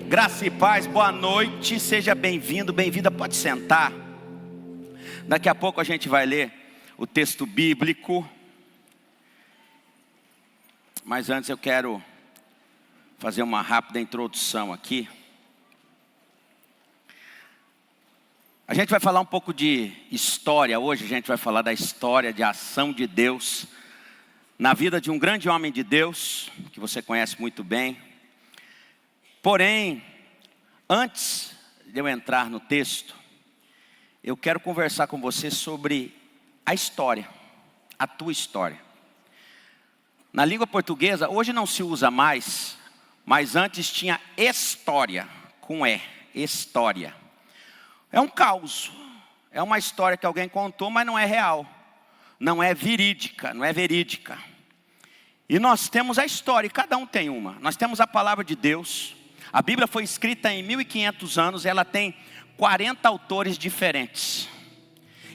Graça e paz, boa noite, seja bem-vindo, bem-vinda, pode sentar. Daqui a pouco a gente vai ler o texto bíblico. Mas antes eu quero fazer uma rápida introdução aqui. A gente vai falar um pouco de história hoje, a gente vai falar da história de ação de Deus na vida de um grande homem de Deus, que você conhece muito bem. Porém, antes de eu entrar no texto, eu quero conversar com você sobre a história, a tua história. Na língua portuguesa, hoje não se usa mais, mas antes tinha história, com E, história. É um caos, é uma história que alguém contou, mas não é real, não é verídica, não é verídica. E nós temos a história, e cada um tem uma. Nós temos a palavra de Deus. A Bíblia foi escrita em 1500 anos, ela tem 40 autores diferentes.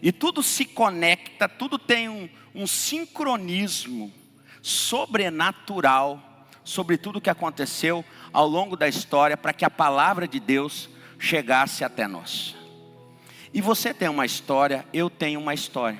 E tudo se conecta, tudo tem um sincronismo sobrenatural sobre tudo que aconteceu ao longo da história para que a palavra de Deus chegasse até nós. E você tem uma história, eu tenho uma história.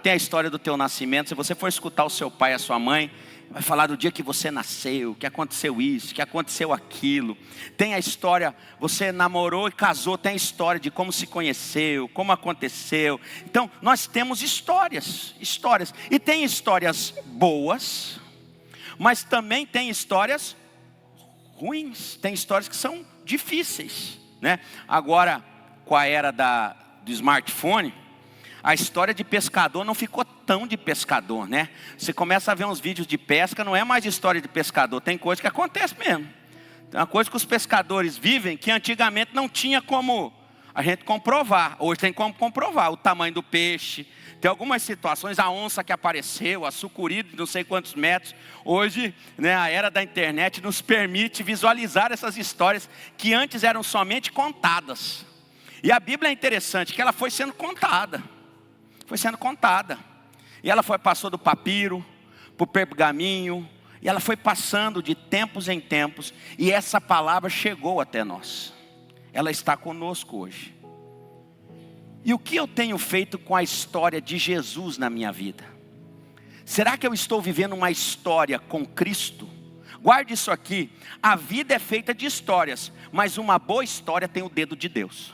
Tem a história do teu nascimento. Se você for escutar o seu pai e a sua mãe, vai falar do dia que você nasceu, que aconteceu isso, que aconteceu aquilo. Tem a história, você namorou e casou, tem a história de como se conheceu, como aconteceu. Então, nós temos histórias. E tem histórias boas, mas também tem histórias ruins. Tem histórias que são difíceis, né? Agora, com a era do smartphone, a história de pescador não ficou tão de pescador, né? Você começa a ver uns vídeos de pesca, não é mais história de pescador, tem coisa que acontece mesmo. Tem uma coisa que os pescadores vivem que antigamente não tinha como a gente comprovar. Hoje tem como comprovar o tamanho do peixe. Tem algumas situações, a onça que apareceu, a sucuri de não sei quantos metros. Hoje, né, a era da internet nos permite visualizar essas histórias que antes eram somente contadas. E a Bíblia é interessante, que ela foi sendo contada. E ela passou do papiro para o pergaminho. E ela foi passando de tempos em tempos. E essa palavra chegou até nós. Ela está conosco hoje. E o que eu tenho feito com a história de Jesus na minha vida? Será que eu estou vivendo uma história com Cristo? Guarde isso aqui. A vida é feita de histórias, mas uma boa história tem o dedo de Deus.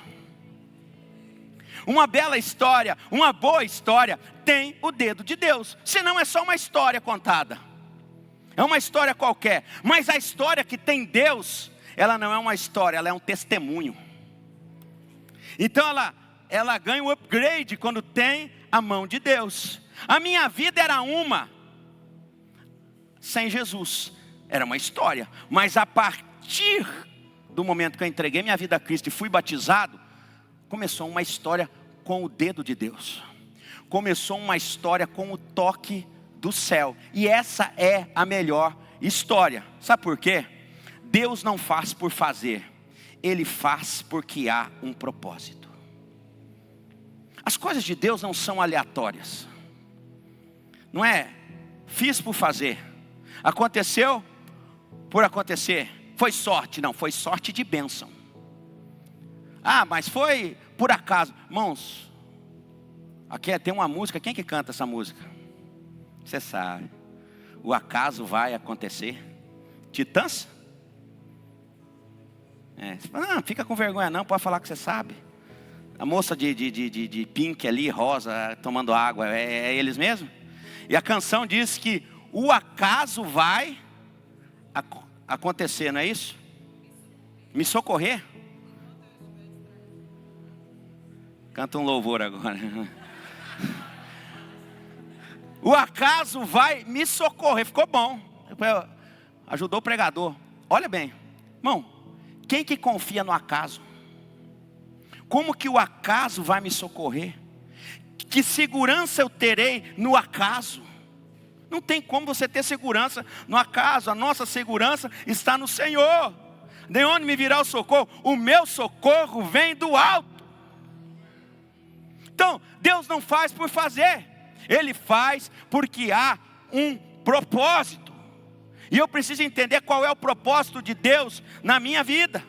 Uma bela história, uma boa história tem o dedo de Deus. Senão é só uma história contada. É uma história qualquer. Mas a história que tem Deus, ela não é uma história, ela é um testemunho. Então ela ganha um upgrade quando tem a mão de Deus. A minha vida era uma sem Jesus. Era uma história. Mas a partir do momento que eu entreguei minha vida a Cristo e fui batizado, começou uma história com o dedo de Deus. Começou uma história com o toque do céu. E essa é a melhor história. Sabe por quê? Deus não faz por fazer. Ele faz porque há um propósito. As coisas de Deus não são aleatórias. Não é fiz por fazer. Aconteceu por acontecer. Foi sorte. Não, foi sorte de bênção. Mas foi por acaso. Irmãos, aqui tem uma música. Quem que canta essa música? Você sabe. O acaso vai acontecer. Titãs? Você fala, não, fica com vergonha não, pode falar que você sabe. A moça de pink ali, rosa, tomando água, é eles mesmos? E a canção diz que o acaso vai acontecer, não é isso? Me socorrer? Canta um louvor agora. O acaso vai me socorrer. Ficou bom. Ajudou o pregador. Olha bem, irmão, quem que confia no acaso? Como que o acaso vai me socorrer? Que segurança eu terei no acaso? Não tem como você ter segurança no acaso. A nossa segurança está no Senhor. De onde me virá o socorro? O meu socorro vem do alto. Então, Deus não faz por fazer. Ele faz porque há um propósito. E eu preciso entender qual é o propósito de Deus na minha vida.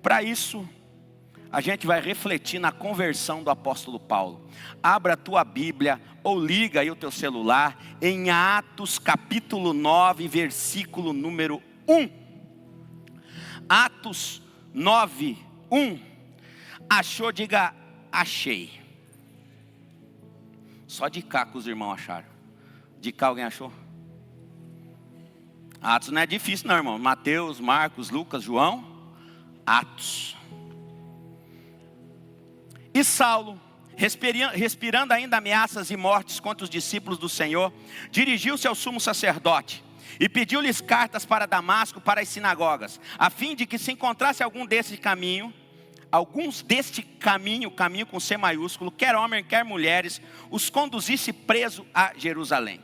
Para isso, a gente vai refletir na conversão do apóstolo Paulo. Abra a tua Bíblia ou liga aí o teu celular em Atos capítulo 9, versículo número 1. Atos 9, 1. Achou, diga achei. Só de cá que os irmãos acharam. De cá alguém achou? Atos não é difícil não, irmão. Mateus, Marcos, Lucas, João. Atos. E Saulo, respirando ainda ameaças e mortes contra os discípulos do Senhor, dirigiu-se ao sumo sacerdote e pediu-lhes cartas para Damasco, para as sinagogas, a fim de que se encontrasse alguns deste caminho com C maiúsculo, quer homens, quer mulheres, os conduzisse preso a Jerusalém.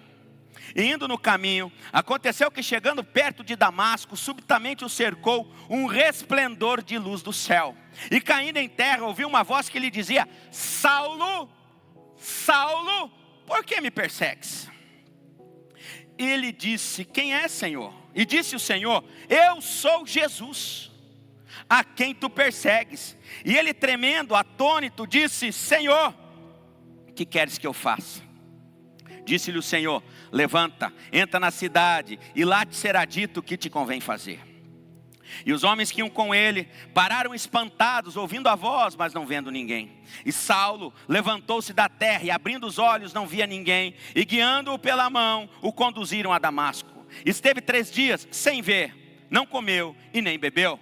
E indo no caminho, aconteceu que chegando perto de Damasco, subitamente o cercou um resplendor de luz do céu. E caindo em terra, ouviu uma voz que lhe dizia: Saulo, Saulo, por que me persegues? Ele disse: quem é, Senhor? E disse o Senhor: eu sou Jesus, a quem tu persegues. E ele, tremendo, atônito, disse: Senhor, que queres que eu faça? Disse-lhe o Senhor: levanta, entra na cidade, e lá te será dito o que te convém fazer. E os homens que iam com ele pararam espantados, ouvindo a voz, mas não vendo ninguém. E Saulo levantou-se da terra, e abrindo os olhos não via ninguém, e guiando-o pela mão, o conduziram a Damasco. Esteve 3 dias sem ver, não comeu e nem bebeu.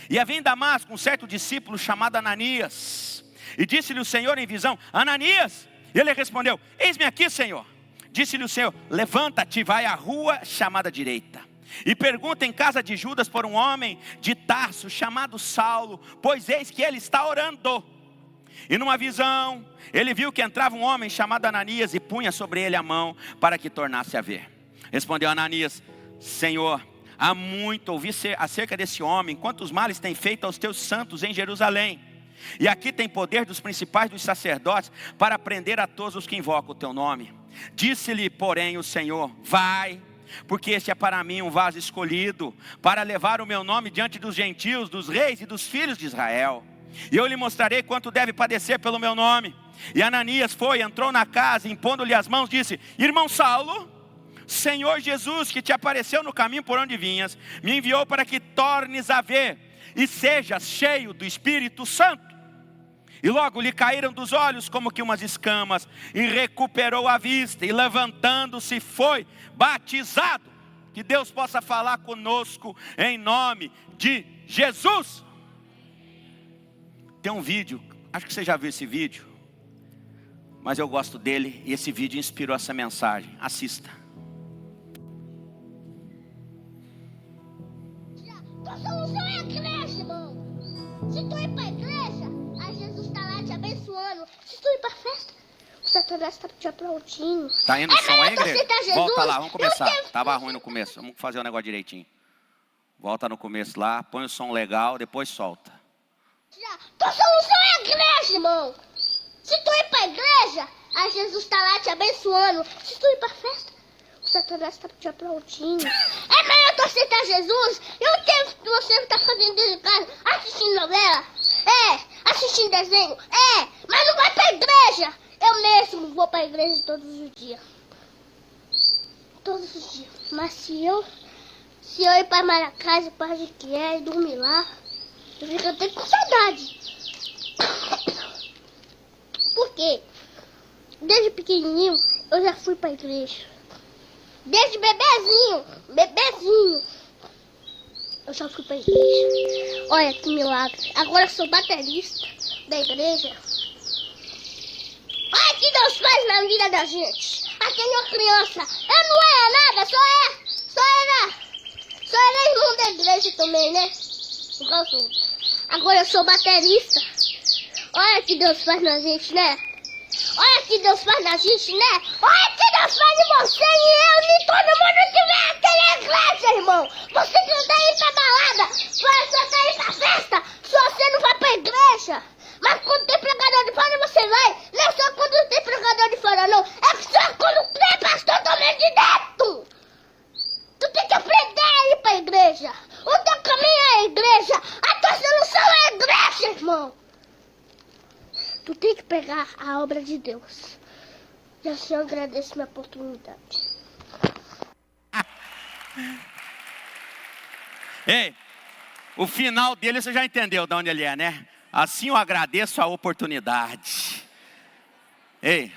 E havia em Damasco um certo discípulo chamado Ananias. E disse-lhe o Senhor em visão: Ananias. E ele respondeu: eis-me aqui, Senhor. Disse-lhe o Senhor: levanta-te, vai à rua chamada direita, e pergunta em casa de Judas por um homem de Tarso chamado Saulo, pois eis que ele está orando. E numa visão, ele viu que entrava um homem chamado Ananias e punha sobre ele a mão para que tornasse a ver. Respondeu Ananias: Senhor, há muito ouvi acerca desse homem, quantos males tem feito aos teus santos em Jerusalém. E aqui tem poder dos principais dos sacerdotes para prender a todos os que invocam o teu nome. Disse-lhe, porém, o Senhor: vai, porque este é para mim um vaso escolhido, para levar o meu nome diante dos gentios, dos reis e dos filhos de Israel. E eu lhe mostrarei quanto deve padecer pelo meu nome. E Ananias foi, entrou na casa, impondo-lhe as mãos, disse: irmão Saulo, Senhor Jesus, que te apareceu no caminho por onde vinhas, me enviou para que tornes a ver e sejas cheio do Espírito Santo. E logo lhe caíram dos olhos como que umas escamas, e recuperou a vista, e levantando-se foi batizado. Que Deus possa falar conosco em nome de Jesus. Tem um vídeo, acho que você já viu esse vídeo, mas eu gosto dele, e esse vídeo inspirou essa mensagem. Assista. Tua solução é a igreja, irmão. Se tu ir pra igreja, aí Jesus tá lá te abençoando. Se tu ir pra festa, o Satanás tá te aplaudindo. Tá indo o som aí, igreja? Jesus, volta lá, vamos começar. Tava ruim no começo, vamos fazer o negócio direitinho. Volta no começo lá, põe o som legal, depois solta. Tua solução é a igreja, irmão. Se tu ir pra igreja, aí Jesus tá lá te abençoando. Se tu ir pra festa, o Satanás tá te aplaudindo. É melhor tu aceitar Jesus e o tempo que você tá fazendo dentro de casa, assistindo novela, assistindo desenho, mas não vai pra igreja. Eu mesmo vou pra igreja todos os dias. Todos os dias. Mas se eu ir pra Maracás, pra Jiquié e dormir lá, eu fico até com saudade. Por quê? Desde pequenininho eu já fui pra igreja. Desde bebezinho, eu já fui pra igreja. Olha que milagre. Agora eu sou baterista da igreja. Olha que Deus faz na vida da gente. Aquele é uma criança. Eu não era nada, só era irmão da igreja também, né? Igual os outros. Agora eu sou baterista. Olha que Deus faz na gente, né? Olha que Deus faz na gente, né? Olha que Deus faz em você e eu e todo mundo que vem aqui na igreja, irmão. Você que não tá indo pra balada, você tá indo pra festa, se você não vai pra igreja. Mas quando tem pregador de fora, você vai. Não é só quando não tem pregador de fora, não. É só quando tem pastor também de dentro. Tu tem que pegar a obra de Deus. E assim eu agradeço minha oportunidade. Ei, o final dele você já entendeu de onde ele é, né? Assim eu agradeço a oportunidade. Ei,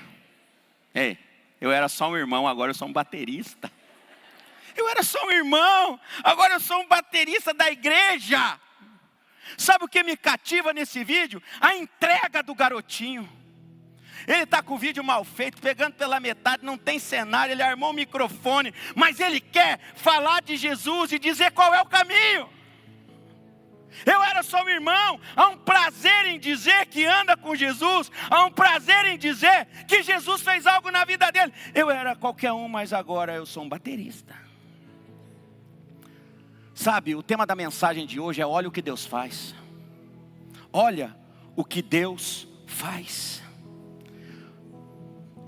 eu era só um irmão, agora eu sou um baterista. Eu era só um irmão, agora eu sou um baterista da igreja. Sabe o que me cativa nesse vídeo? A entrega do garotinho. Ele está com o vídeo mal feito, pegando pela metade, não tem cenário, ele armou o microfone, mas ele quer falar de Jesus e dizer qual é o caminho. Eu era só um irmão, há um prazer em dizer que anda com Jesus, há um prazer em dizer que Jesus fez algo na vida dele. Eu era qualquer um, mas agora eu sou um baterista. Sabe, o tema da mensagem de hoje é: olha o que Deus faz. Olha o que Deus faz.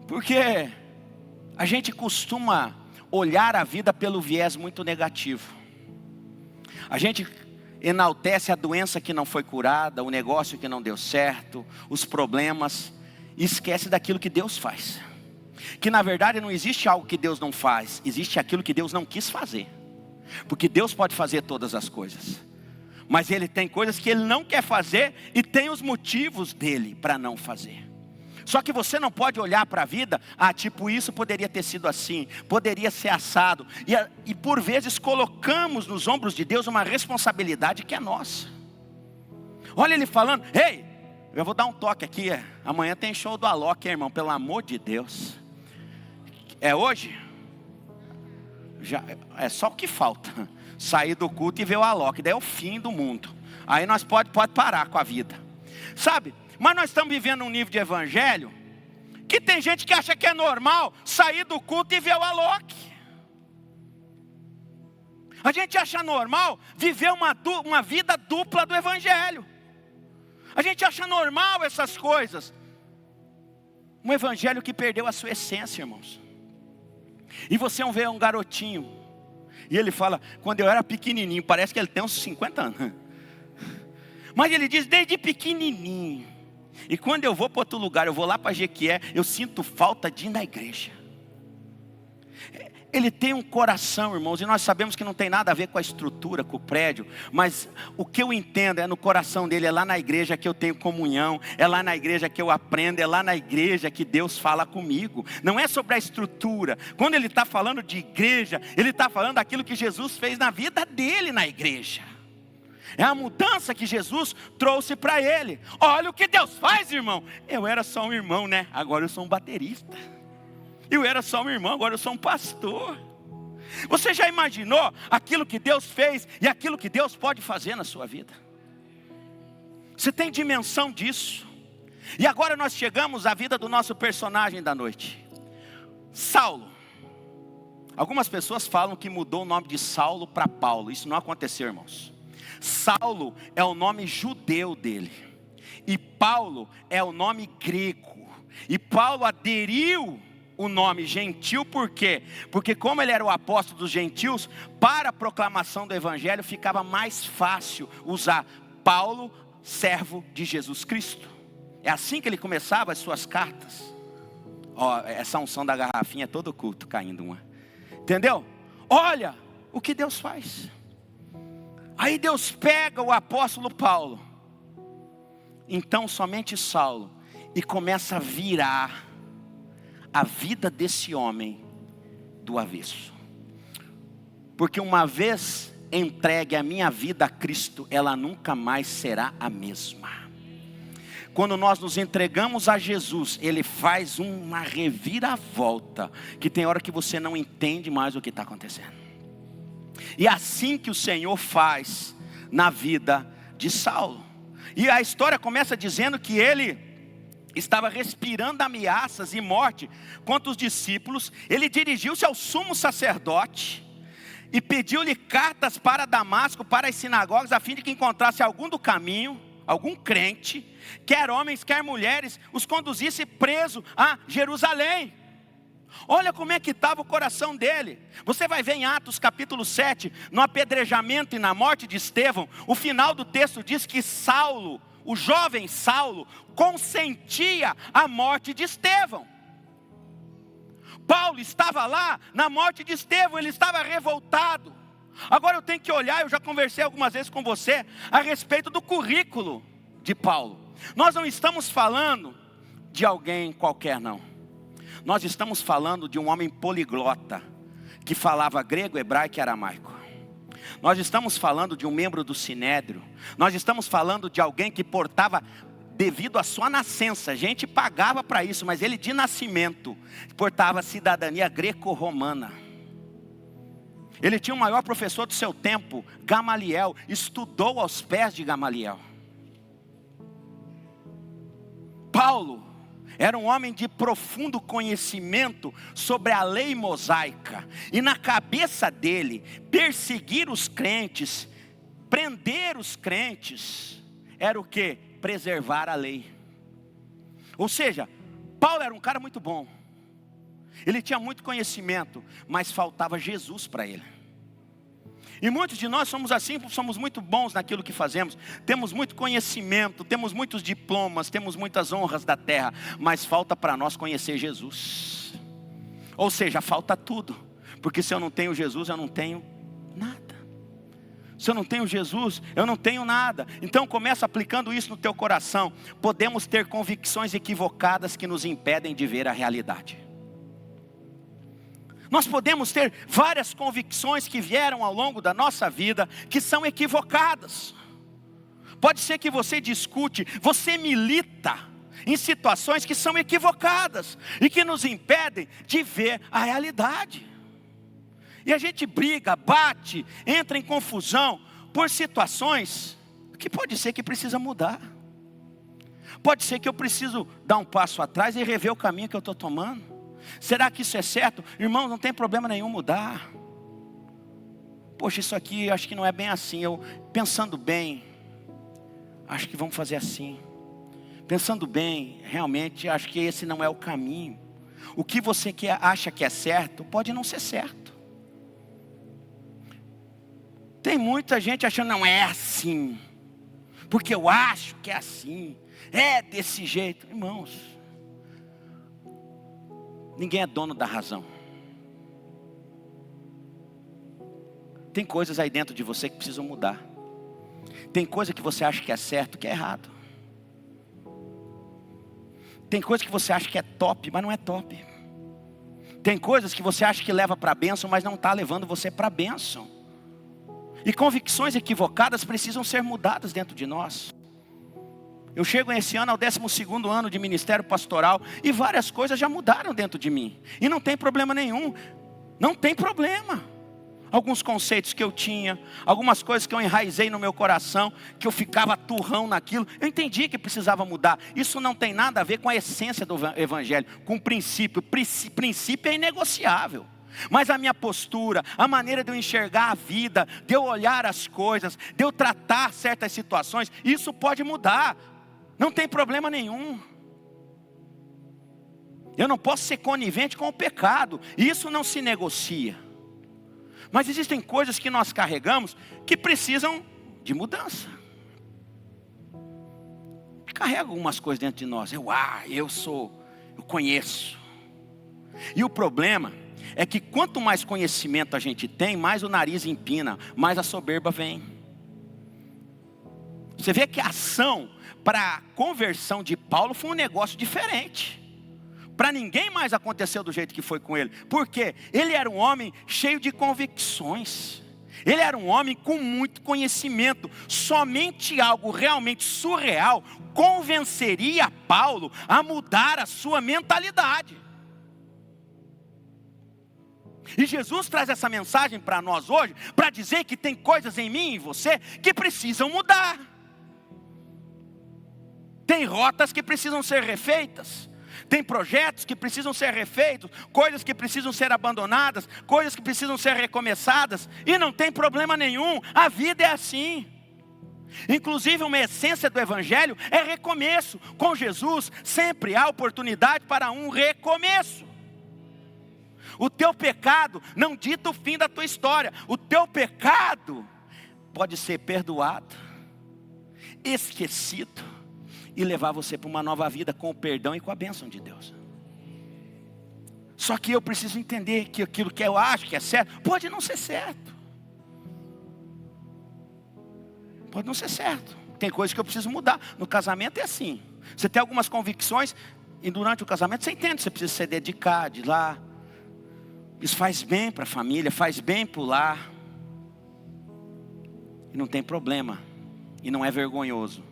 Porque a gente costuma olhar a vida pelo viés muito negativo. A gente enaltece a doença que não foi curada, o negócio que não deu certo, os problemas, e esquece daquilo que Deus faz. Que na verdade não existe algo que Deus não faz, existe aquilo que Deus não quis fazer. Porque Deus pode fazer todas as coisas, mas Ele tem coisas que Ele não quer fazer e tem os motivos dEle para não fazer. Só que você não pode olhar para a vida, tipo, isso poderia ter sido assim, poderia ser assado. E por vezes colocamos nos ombros de Deus uma responsabilidade que é nossa. Olha ele falando: ei, eu vou dar um toque aqui, amanhã tem show do Alok, irmão, pelo amor de Deus. É hoje? Já, é só o que falta, sair do culto e ver o Alok, daí é o fim do mundo. Aí nós pode parar com a vida, sabe? Mas nós estamos vivendo um nível de evangelho que tem gente que acha que é normal sair do culto e ver o Alok. A gente acha normal viver uma vida dupla do evangelho. A gente acha normal essas coisas. Um evangelho que perdeu a sua essência, irmãos. E você vê um garotinho, e ele fala: quando eu era pequenininho, parece que ele tem uns 50 anos. Mas ele diz: desde pequenininho. E quando eu vou para outro lugar, eu vou lá para Jequié, eu sinto falta de ir na igreja. Ele tem um coração, irmãos, e nós sabemos que não tem nada a ver com a estrutura, com o prédio, mas o que eu entendo é no coração dele, é lá na igreja que eu tenho comunhão, é lá na igreja que eu aprendo, é lá na igreja que Deus fala comigo. Não é sobre a estrutura. Quando ele está falando de igreja, ele está falando daquilo que Jesus fez na vida dele na igreja. É a mudança que Jesus trouxe para ele. Olha o que Deus faz, irmão. Eu era só um irmão, né? Agora eu sou um baterista. Eu era só um irmão, agora eu sou um pastor. Você já imaginou aquilo que Deus fez e aquilo que Deus pode fazer na sua vida? Você tem dimensão disso? E agora nós chegamos à vida do nosso personagem da noite, Saulo. Algumas pessoas falam que mudou o nome de Saulo para Paulo. Isso não aconteceu, irmãos. Saulo é o nome judeu dele, e Paulo é o nome grego. E Paulo aderiu o nome gentil, por quê? Porque como ele era o apóstolo dos gentios, para a proclamação do evangelho ficava mais fácil usar Paulo, servo de Jesus Cristo. É assim que ele começava as suas cartas. Essa unção da garrafinha é todo culto caindo uma. Entendeu? Olha o que Deus faz. Aí Deus pega o apóstolo Paulo, então somente Saulo, e começa a virar a vida desse homem do avesso. Porque uma vez entregue a minha vida a Cristo, ela nunca mais será a mesma. Quando nós nos entregamos a Jesus, Ele faz uma reviravolta, que tem hora que você não entende mais o que está acontecendo. E é assim que o Senhor faz na vida de Saulo. E a história começa dizendo que ele estava respirando ameaças e morte contra os discípulos. Ele dirigiu-se ao sumo sacerdote e pediu-lhe cartas para Damasco, para as sinagogas, a fim de que encontrasse algum do caminho, algum crente, quer homens, quer mulheres, os conduzisse preso a Jerusalém. Olha como é que estava o coração dele. Você vai ver em Atos capítulo 7, no apedrejamento e na morte de Estevão, o final do texto diz que Saulo, o jovem Saulo consentia a morte de Estevão. Paulo estava lá na morte de Estevão, ele estava revoltado. Agora eu tenho que olhar, eu já conversei algumas vezes com você a respeito do currículo de Paulo. Nós não estamos falando de alguém qualquer, não. Nós estamos falando de um homem poliglota, que falava grego, hebraico e aramaico. Nós estamos falando de um membro do Sinédrio. Nós estamos falando de alguém que portava, devido à sua nascença, a gente pagava para isso, mas ele de nascimento portava cidadania greco-romana. Ele tinha o maior professor do seu tempo, Gamaliel, estudou aos pés de Gamaliel. Paulo era um homem de profundo conhecimento sobre a lei mosaica. E na cabeça dele, perseguir os crentes, prender os crentes, era o quê? Preservar a lei. Ou seja, Paulo era um cara muito bom. Ele tinha muito conhecimento, mas faltava Jesus para ele. E muitos de nós somos assim, somos muito bons naquilo que fazemos. Temos muito conhecimento, temos muitos diplomas, temos muitas honras da terra, mas falta para nós conhecer Jesus. Ou seja, falta tudo. Porque se eu não tenho Jesus, eu não tenho nada. Se eu não tenho Jesus, eu não tenho nada. Então começa aplicando isso no teu coração. Podemos ter convicções equivocadas que nos impedem de ver a realidade. Nós podemos ter várias convicções que vieram ao longo da nossa vida, que são equivocadas. Pode ser que você discute, você milita em situações que são equivocadas e que nos impedem de ver a realidade. E a gente briga, bate, entra em confusão por situações que pode ser que precisa mudar. Pode ser que eu preciso dar um passo atrás e rever o caminho que eu estou tomando. Será que isso é certo? Irmãos, não tem problema nenhum mudar. Poxa, isso aqui acho que não é bem assim. Eu pensando bem, acho que vamos fazer assim. Pensando bem, realmente acho que esse não é o caminho. O que você acha que é certo, pode não ser certo. Tem muita gente achando, não é assim, porque eu acho que é assim, é desse jeito. Irmãos, ninguém é dono da razão. Tem coisas aí dentro de você que precisam mudar. Tem coisa que você acha que é certo, que é errado. Tem coisa que você acha que é top, mas não é top. Tem coisas que você acha que leva para a bênção, mas não está levando você para a bênção. E convicções equivocadas precisam ser mudadas dentro de nós. Eu chego esse ano ao 12º ano de ministério pastoral e várias coisas já mudaram dentro de mim. E não tem problema nenhum. Não tem problema. Alguns conceitos que eu tinha, algumas coisas que eu enraizei no meu coração, que eu ficava turrão naquilo, eu entendi que precisava mudar. Isso não tem nada a ver com a essência do evangelho, com o princípio. Princípio é inegociável. Mas a minha postura, a maneira de eu enxergar a vida, de eu olhar as coisas, de eu tratar certas situações, isso pode mudar. Não tem problema nenhum. Eu não posso ser conivente com o pecado. Isso não se negocia. Mas existem coisas que nós carregamos que precisam de mudança. Carrega algumas coisas dentro de nós. Eu conheço. E o problema é que quanto mais conhecimento a gente tem, mais o nariz empina, mais a soberba vem. Você vê que a ação para a conversão de Paulo foi um negócio diferente. Para ninguém mais aconteceu do jeito que foi com ele. Por quê? Ele era um homem cheio de convicções. Ele era um homem com muito conhecimento. Somente algo realmente surreal convenceria Paulo a mudar a sua mentalidade. E Jesus traz essa mensagem para nós hoje, para dizer que tem coisas em mim e em você que precisam mudar. Tem rotas que precisam ser refeitas. Tem projetos que precisam ser refeitos. Coisas que precisam ser abandonadas. Coisas que precisam ser recomeçadas. E não tem problema nenhum. A vida é assim. Inclusive uma essência do evangelho é recomeço. Com Jesus sempre há oportunidade para um recomeço. O teu pecado não dita o fim da tua história. O teu pecado pode ser perdoado, esquecido. e levar você para uma nova vida com o perdão e com a bênção de Deus. Só que eu preciso entender que aquilo que eu acho que é certo, pode não ser certo. Pode não ser certo. Tem coisas que eu preciso mudar. No casamento é assim. Você tem algumas convicções e durante o casamento você entende, você precisa se dedicar, de lá. Isso faz bem para a família, faz bem para o lar. E não tem problema. E não é vergonhoso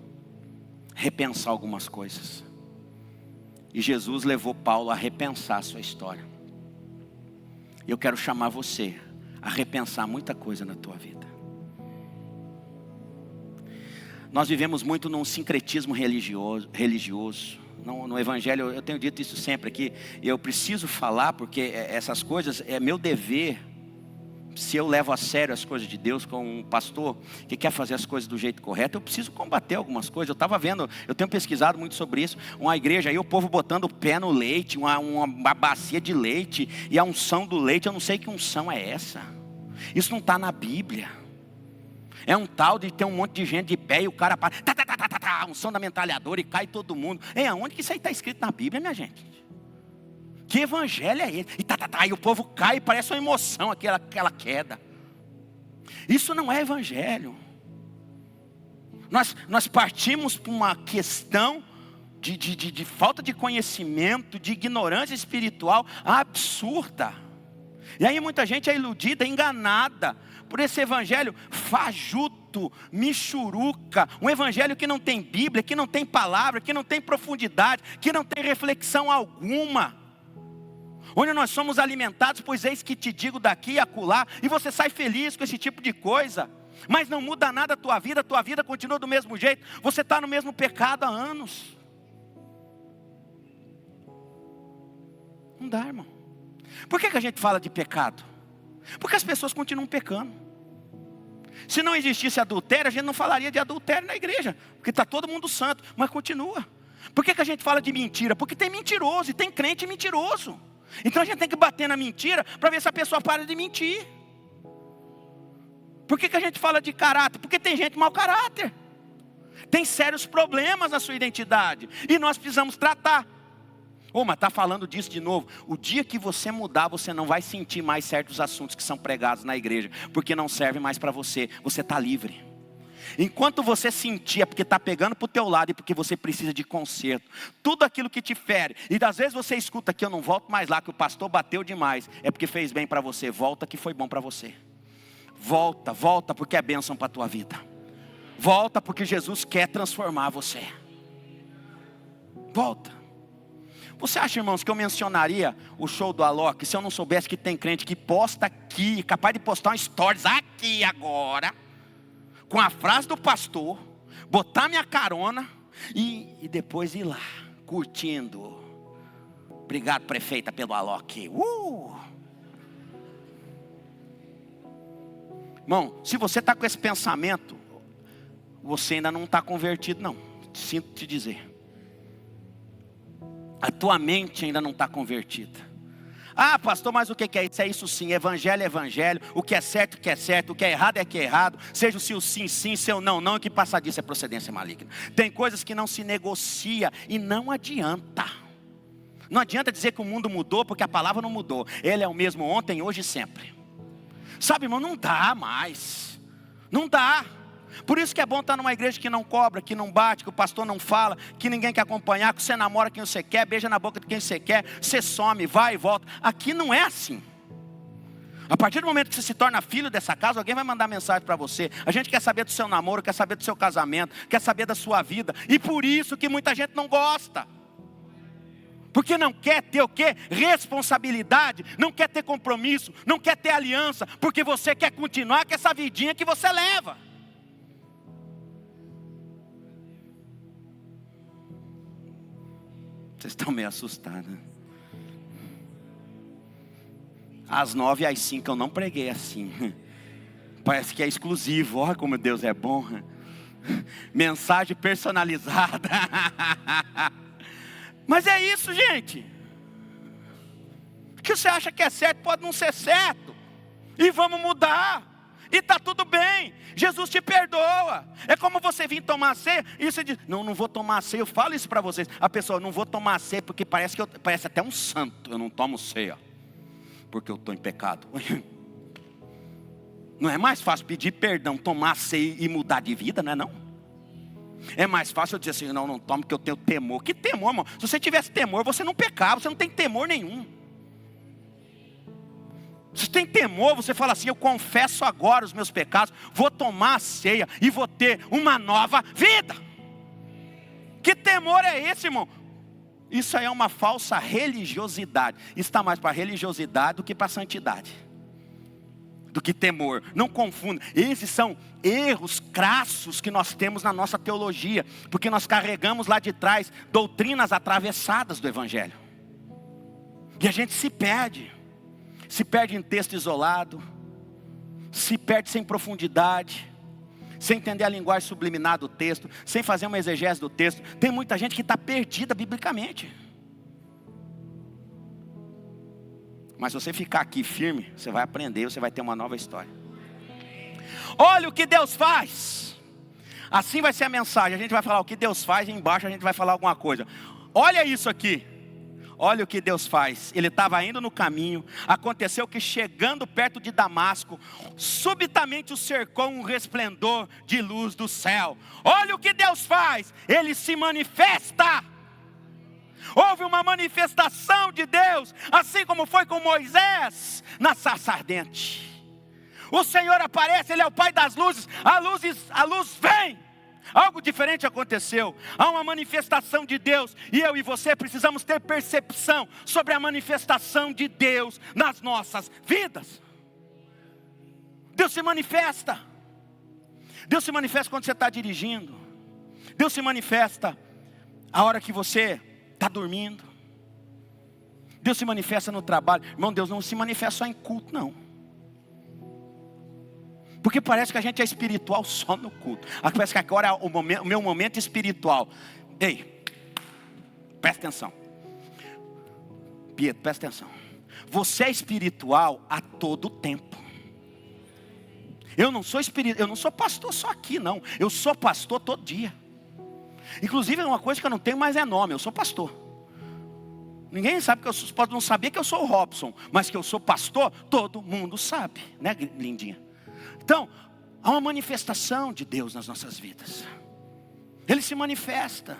repensar algumas coisas. E Jesus levou Paulo a repensar a sua história. Eu quero chamar você a repensar muita coisa na tua vida. Nós vivemos muito num sincretismo religioso. No Evangelho, eu tenho dito isso sempre aqui. Eu preciso falar porque essas coisas é meu dever. Se eu levo a sério as coisas de Deus como um pastor que quer fazer as coisas do jeito correto, eu preciso combater algumas coisas. Eu estava vendo, eu tenho pesquisado muito sobre isso. Uma igreja aí, o povo botando o pé no leite, uma bacia de leite e a unção do leite. Eu não sei que unção é essa. Isso não está na Bíblia. É um tal de ter um monte de gente de pé e o cara para, um som da metralhadora e cai todo mundo. Aonde que isso aí está escrito na Bíblia, minha gente? Que evangelho é esse? E o povo cai e parece uma emoção, aquela queda. Isso não é evangelho. Nós partimos para uma questão de falta de conhecimento, de ignorância espiritual absurda. E aí muita gente é iludida, enganada por esse evangelho fajuto, michuruca, um evangelho que não tem Bíblia, que não tem palavra, que não tem profundidade, que não tem reflexão alguma, onde nós somos alimentados, pois eis que te digo daqui e acolá, e você sai feliz com esse tipo de coisa, mas não muda nada a tua vida continua do mesmo jeito, você está no mesmo pecado há anos. Não dá, irmão. Por que a gente fala de pecado? Porque as pessoas continuam pecando. Se não existisse adultério, a gente não falaria de adultério na igreja, porque está todo mundo santo, mas continua. Por que a gente fala de mentira? Porque tem mentiroso e tem crente mentiroso. Então a gente tem que bater na mentira para ver se a pessoa para de mentir. Por que a gente fala de caráter? Porque tem gente mau caráter, tem sérios problemas na sua identidade e nós precisamos tratar. Mas está falando disso de novo. O dia que você mudar, você não vai sentir mais certos assuntos que são pregados na igreja, porque não serve mais para você. Você está livre. Enquanto você sentir, é porque está pegando para o teu lado e porque você precisa de conserto. Tudo aquilo que te fere. E às vezes você escuta que eu não volto mais lá, que o pastor bateu demais. É porque fez bem para você. Volta que foi bom para você. Volta porque é bênção para a tua vida. Volta porque Jesus quer transformar você. Volta. Você acha, irmãos, que eu mencionaria o show do Alok se eu não soubesse que tem crente que posta aqui, capaz de postar um stories aqui agora, com a frase do pastor, botar minha carona e depois ir lá, curtindo. Obrigado, prefeita, pelo Alok. Irmão, se você está com esse pensamento, você ainda não está convertido não, sinto te dizer. A tua mente ainda não está convertida. Pastor, mas o que é isso? É isso sim, evangelho é evangelho. O que é certo, o que é errado é que é errado. Seja o seu sim, sim, seu não, não. E que passar disso é procedência maligna. Tem coisas que não se negocia e não adianta. Não adianta dizer que o mundo mudou, porque a palavra não mudou. Ele é o mesmo ontem, hoje e sempre. Sabe, irmão, não dá mais. Não dá. Por isso que é bom estar numa igreja que não cobra, que não bate, que o pastor não fala, que ninguém quer acompanhar, que você namora quem você quer, beija na boca de quem você quer, você some, vai e volta. Aqui não é assim. A partir do momento que você se torna filho dessa casa, alguém vai mandar mensagem para você. A gente quer saber do seu namoro, quer saber do seu casamento, quer saber da sua vida. E por isso que muita gente não gosta. Porque não quer ter o quê? Responsabilidade, não quer ter compromisso, não quer ter aliança, porque você quer continuar com essa vidinha que você leva. Vocês estão meio assustados, né? Às 9 e às 5 eu não preguei assim. Parece que é exclusivo. Olha como Deus é bom. Mensagem personalizada. Mas é isso, gente. O que você acha que é certo pode não ser certo. E vamos mudar. e está tudo bem. Jesus te perdoa. É como você vir tomar a ceia e você diz, não vou tomar a ceia. Eu falo isso para vocês. A pessoa, não vou tomar a ceia porque parece até um santo. Eu não tomo ceia porque eu estou em pecado. Não é mais fácil pedir perdão, tomar a ceia e mudar de vida, não é não? É mais fácil eu dizer assim, não tomo porque eu tenho temor. Que temor, irmão? Se você tivesse temor, você não pecava, você não tem temor nenhum. Se tem temor, você fala assim, eu confesso agora os meus pecados, vou tomar a ceia e vou ter uma nova vida. Que temor é esse, irmão? Isso aí é uma falsa religiosidade. Está mais para religiosidade do que para santidade, do que temor. Não confunda. Esses são erros crassos que nós temos na nossa teologia, porque nós carregamos lá de trás doutrinas atravessadas do Evangelho. E a gente se perde em texto isolado, se perde sem profundidade, sem entender a linguagem subliminar do texto, sem fazer uma exegese do texto. Tem muita gente que está perdida biblicamente. Mas se você ficar aqui firme, você vai aprender, você vai ter uma nova história. Olha o que Deus faz. Assim vai ser a mensagem. A gente vai falar o que Deus faz e embaixo a gente vai falar alguma coisa. Olha isso aqui. Olha o que Deus faz. Ele estava indo no caminho. Aconteceu que chegando perto de Damasco, subitamente o cercou um resplendor de luz do céu. Olha o que Deus faz. Ele se manifesta. Houve uma manifestação de Deus, assim como foi com Moisés na sarça ardente. O Senhor aparece, Ele é o Pai das luzes. A luz vem. Algo diferente aconteceu. Há uma manifestação de Deus. E eu e você precisamos ter percepção sobre a manifestação de Deus nas nossas vidas. Deus se manifesta. Deus se manifesta quando você está dirigindo. Deus se manifesta a hora que você está dormindo. Deus se manifesta no trabalho. Irmão, Deus não se manifesta só em culto, não. Porque parece que a gente é espiritual só no culto. Parece que agora é o meu momento espiritual. Ei, presta atenção. Pietro, presta atenção. Você é espiritual a todo tempo. Eu não sou pastor só aqui, não. Eu sou pastor todo dia. Inclusive é uma coisa que eu não tenho mais é nome. Eu sou pastor. Ninguém sabe que eu sou, pode não saber que eu sou o Robson, mas que eu sou pastor, todo mundo sabe, né, lindinha? Então, há uma manifestação de Deus nas nossas vidas. Ele se manifesta.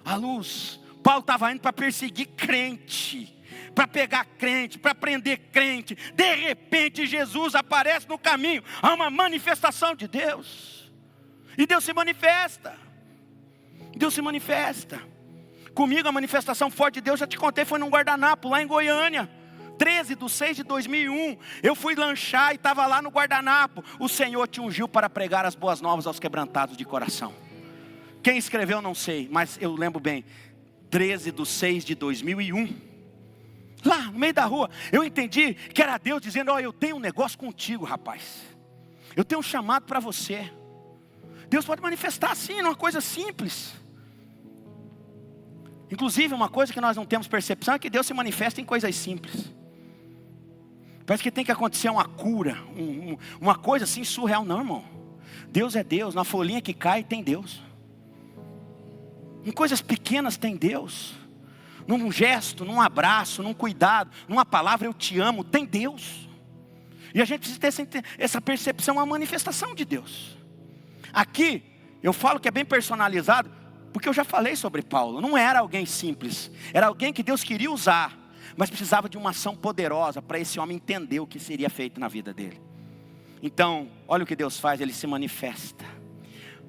A luz. Paulo estava indo para perseguir crente, para pegar crente, para prender crente. De repente Jesus aparece no caminho. Há uma manifestação de Deus. E Deus se manifesta. Deus se manifesta. Comigo a manifestação forte de Deus, já te contei, foi num guardanapo lá em Goiânia. 13/6/2001, eu fui lanchar e estava lá no guardanapo. O Senhor te ungiu para pregar as boas novas aos quebrantados de coração. Quem escreveu não sei, mas eu lembro bem. 13/6/2001, lá no meio da rua, eu entendi que era Deus dizendo, ó, eu tenho um negócio contigo, rapaz. Eu tenho um chamado para você. Deus pode manifestar assim, numa coisa simples. Inclusive uma coisa que nós não temos percepção é que Deus se manifesta em coisas simples. Parece que tem que acontecer uma cura, uma coisa assim surreal. Não, irmão. Deus é Deus. Na folhinha que cai tem Deus. Em coisas pequenas tem Deus. Num gesto, num abraço, num cuidado, numa palavra eu te amo, tem Deus. E a gente precisa ter essa percepção, a manifestação de Deus. Aqui eu falo que é bem personalizado, porque eu já falei sobre Paulo. Não era alguém simples, era alguém que Deus queria usar, mas precisava de uma ação poderosa para esse homem entender o que seria feito na vida dele. Então, olha o que Deus faz, Ele se manifesta.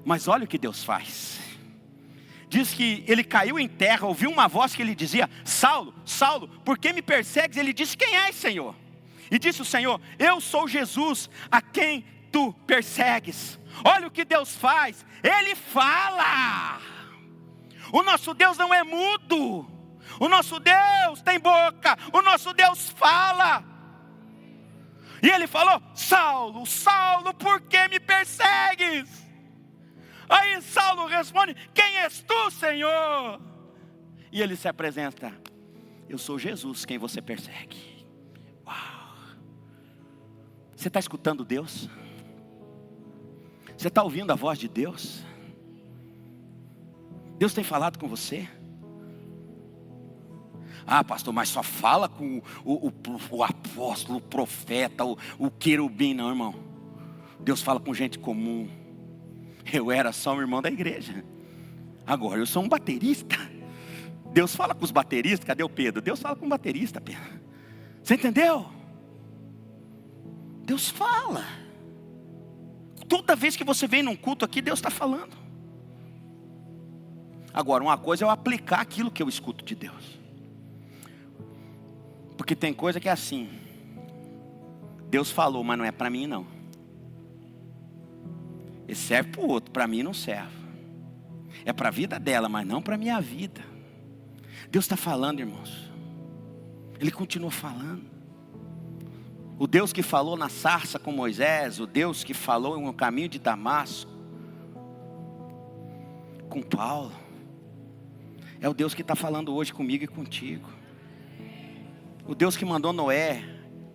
Mas olha o que Deus faz. Diz que ele caiu em terra, ouviu uma voz que lhe dizia, Saulo, Saulo, por que me persegues? Ele disse, quem és, Senhor? E disse o Senhor, eu sou Jesus, a quem tu persegues. Olha o que Deus faz, Ele fala. O nosso Deus não é mudo. O nosso Deus tem boca. O nosso Deus fala. E Ele falou, Saulo, Saulo, por que me persegues? Aí Saulo responde, quem és tu, Senhor? E ele se apresenta, eu sou Jesus, quem você persegue. Uau! Você está escutando Deus? Você está ouvindo a voz de Deus? Deus tem falado com você? Ah, pastor, mas só fala com o apóstolo, o profeta, o querubim. Não, irmão. Deus fala com gente comum. Eu era só um irmão da igreja. Agora eu sou um baterista. Deus fala com os bateristas. Cadê o Pedro? Deus fala com o baterista, Pedro. Você entendeu? Deus fala. Toda vez que você vem num culto aqui, Deus está falando. Agora, uma coisa é eu aplicar aquilo que eu escuto de Deus. Porque tem coisa que é assim. Deus falou, mas não é para mim não. Ele serve para o outro, para mim não serve. É para a vida dela, mas não para a minha vida. Deus está falando, irmãos. Ele continua falando. O Deus que falou na sarça com Moisés, o Deus que falou no caminho de Damasco com Paulo, é o Deus que está falando hoje comigo e contigo. O Deus que mandou Noé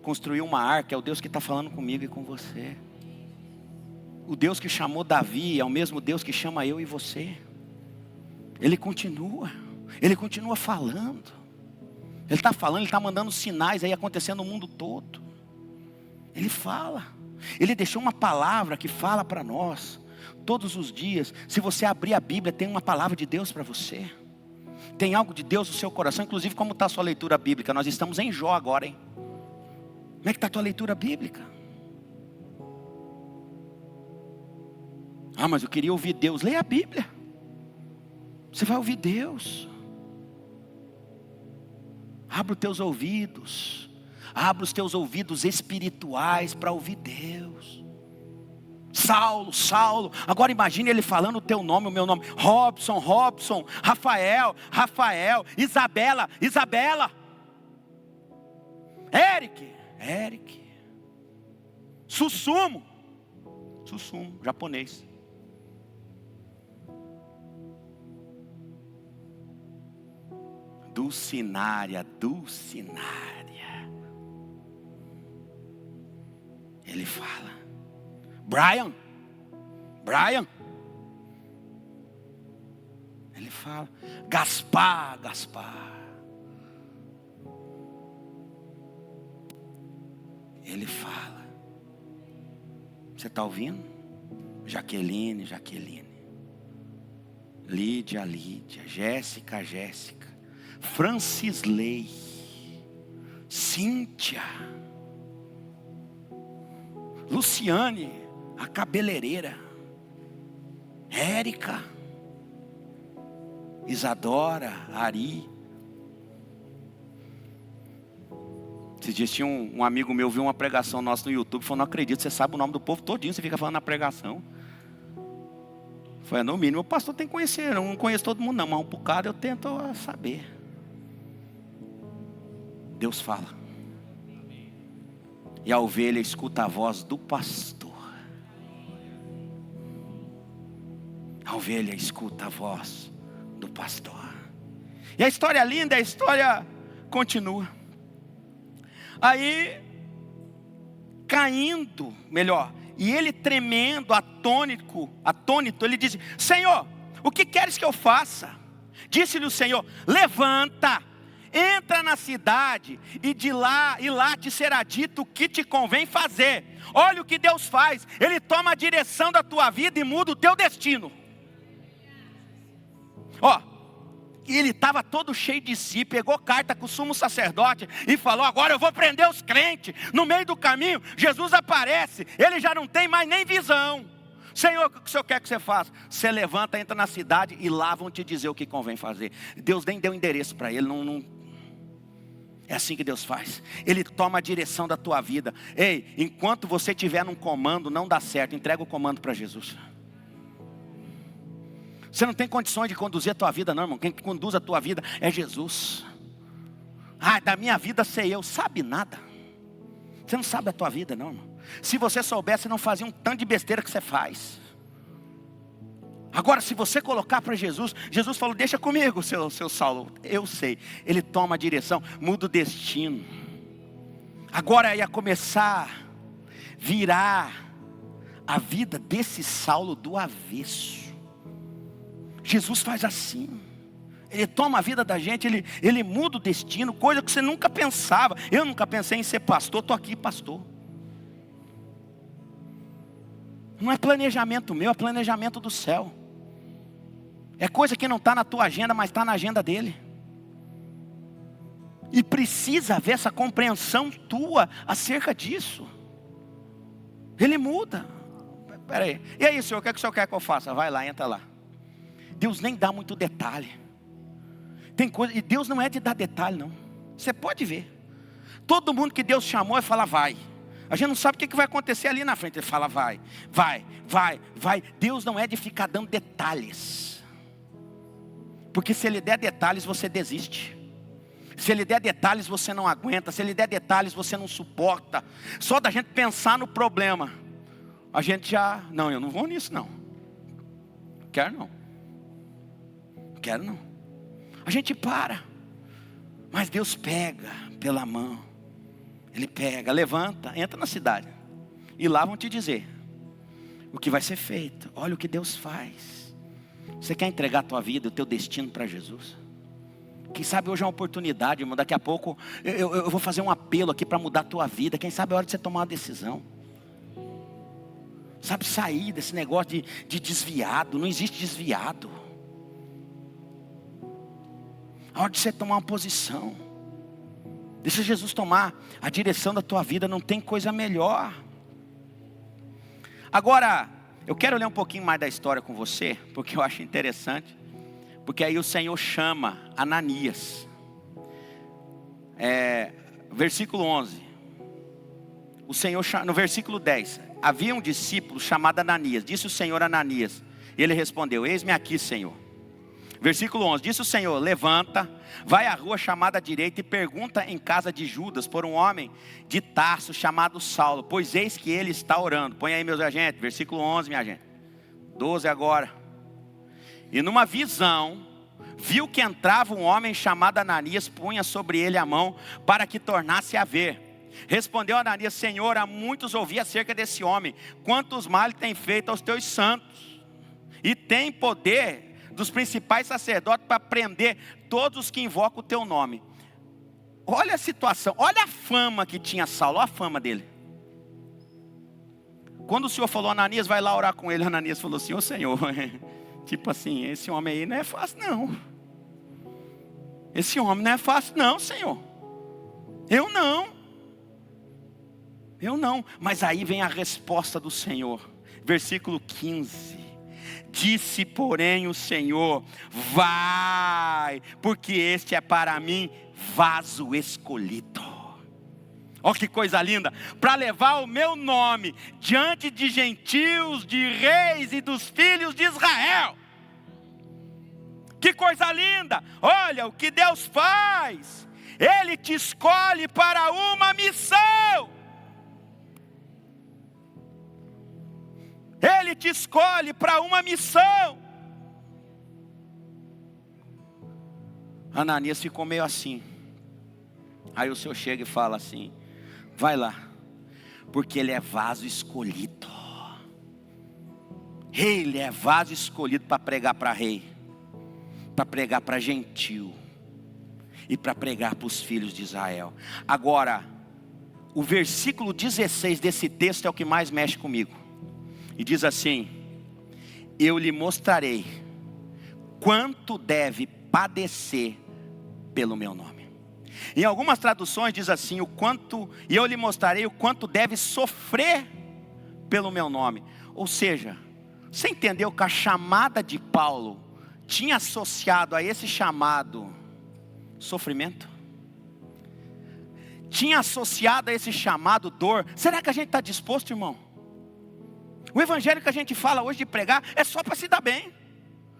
construir uma arca é o Deus que está falando comigo e com você. O Deus que chamou Davi é o mesmo Deus que chama eu e você. Ele continua falando. Ele está falando, Ele está mandando sinais aí acontecendo no mundo todo. Ele fala. Ele deixou uma palavra que fala para nós todos os dias. Se você abrir a Bíblia, tem uma palavra de Deus para você. Tem algo de Deus no seu coração. Inclusive, como está a sua leitura bíblica? Nós estamos em Jó agora, hein? Como é que está a tua leitura bíblica? Ah, mas eu queria ouvir Deus. Leia a Bíblia. Você vai ouvir Deus. Abra os teus ouvidos. Abra os teus ouvidos espirituais para ouvir Deus. Saulo, Saulo. Agora imagine ele falando o teu nome, o meu nome. Robson, Robson. Rafael, Rafael. Isabela, Isabela. Eric, Eric. Sussumo. Sussumo, japonês. Dulcinária, Dulcinária. Ele fala. Brian, Brian. Ele fala. Gaspar, Gaspar. Ele fala. Você está ouvindo? Jaqueline, Jaqueline. Lídia, Lídia. Jéssica, Jéssica. Francisley. Cíntia. Luciane, a cabeleireira. Érica. Isadora, Ari. Esses dias tinha um amigo meu, viu uma pregação nossa no YouTube, falou, não acredito, você sabe o nome do povo todinho, você fica falando na pregação. Foi no mínimo, o pastor tem que conhecer, eu não conheço todo mundo não, mas um bocado eu tento saber. Deus fala. E a ovelha escuta a voz do pastor. A ovelha escuta a voz do pastor. E a história é linda, a história continua. Aí, caindo, melhor, e ele tremendo, atônito, ele disse, Senhor, o que queres que eu faça? Disse-lhe o Senhor, levanta, entra na cidade e lá te será dito o que te convém fazer. Olha o que Deus faz, Ele toma a direção da tua vida e muda o teu destino. E ele estava todo cheio de si, pegou carta com o sumo sacerdote e falou, agora eu vou prender os crentes. No meio do caminho, Jesus aparece, ele já não tem mais nem visão. Senhor, o que o Senhor quer que você faça? Você levanta, entra na cidade e lá vão te dizer o que convém fazer. Deus nem deu endereço para ele, não. É assim que Deus faz. Ele toma a direção da tua vida. Ei, enquanto você estiver num comando, não dá certo. Entrega o comando para Jesus. Você não tem condições de conduzir a tua vida não, irmão. Quem conduz a tua vida é Jesus. Da minha vida sei eu. Sabe nada. Você não sabe a tua vida não, irmão. Se você soubesse, você não fazia um tanto de besteira que você faz. Agora, se você colocar para Jesus, Jesus falou, deixa comigo, seu Saulo. Eu sei. Ele toma a direção, muda o destino. Agora ia começar virar a vida desse Saulo do avesso. Jesus faz assim. Ele toma a vida da gente, ele muda o destino, coisa que você nunca pensava. Eu nunca pensei em ser pastor, estou aqui pastor. Não é planejamento meu, é planejamento do céu. É coisa que não está na tua agenda, mas está na agenda dele. E precisa haver essa compreensão tua acerca disso. Ele muda. Espera aí. E aí, Senhor, o que é que o Senhor quer que eu faça? Vai lá, entra lá. Deus nem dá muito detalhe. Tem coisa, e Deus não é de dar detalhe, não. Você pode ver. Todo mundo que Deus chamou, ele fala vai. A gente não sabe o que vai acontecer ali na frente. Ele fala vai, vai, vai, vai. Deus não é de ficar dando detalhes. Porque se Ele der detalhes, você desiste. Se Ele der detalhes, você não aguenta. Se Ele der detalhes, você não suporta. Só da gente pensar no problema, a gente já, não, eu não vou nisso não. Quero não. Quero não. A gente para. Mas Deus pega pela mão. Ele pega, levanta, entra na cidade. E lá vão te dizer o que vai ser feito. Olha o que Deus faz. Você quer entregar a tua vida, o teu destino para Jesus? Quem sabe hoje é uma oportunidade, irmão. Daqui a pouco eu vou fazer um apelo aqui para mudar a tua vida. Quem sabe é hora de você tomar uma decisão. Sabe, sair desse negócio de desviado. Não existe desviado. A hora de você tomar uma posição. Deixa Jesus tomar a direção da tua vida. Não tem coisa melhor. Agora, eu quero ler um pouquinho mais da história com você, porque eu acho interessante. Porque aí o Senhor chama Ananias. Versículo 11. O Senhor, no versículo 10. Havia um discípulo chamado Ananias. Disse o Senhor a Ananias. E ele respondeu: eis-me aqui, Senhor. Versículo 11, disse o Senhor: levanta, vai à rua chamada à direita e pergunta em casa de Judas por um homem de Tarso chamado Saulo, pois eis que ele está orando. Põe aí, meus agentes, versículo 11, minha gente. 12 agora. E numa visão, viu que entrava um homem chamado Ananias, punha sobre ele a mão para que tornasse a ver. Respondeu Ananias: Senhor, há muitos ouvi acerca desse homem, quantos males tem feito aos teus santos, e tem poder dos principais sacerdotes para prender todos os que invocam o teu nome. Olha a situação, olha a fama que tinha Saulo, olha a fama dele. Quando o Senhor falou: Ananias, vai lá orar com ele, Ananias falou assim: ô Senhor, tipo assim, esse homem aí não é fácil não. Esse homem não é fácil não, Senhor. Eu não. Mas aí vem a resposta do Senhor. Versículo 15. Disse, porém, o Senhor: vai, porque este é para mim vaso escolhido. Olha que coisa linda, para levar o meu nome diante de gentios, de reis e dos filhos de Israel. Que coisa linda, olha o que Deus faz. Ele te escolhe para uma missão. Ele te escolhe para uma missão. Ananias ficou meio assim. Aí o Senhor chega e fala assim: vai lá, porque ele é vaso escolhido. Ele é vaso escolhido para pregar para rei, para pregar para gentil e para pregar para os filhos de Israel. Agora, o versículo 16 desse texto é o que mais mexe comigo. E diz assim: eu lhe mostrarei quanto deve padecer pelo meu nome. Em algumas traduções diz assim: e eu lhe mostrarei o quanto deve sofrer pelo meu nome. Ou seja, você entendeu que a chamada de Paulo tinha associado a esse chamado sofrimento? Tinha associado a esse chamado dor. Será que a gente está disposto, irmão? O evangelho que a gente fala hoje de pregar é só para se dar bem.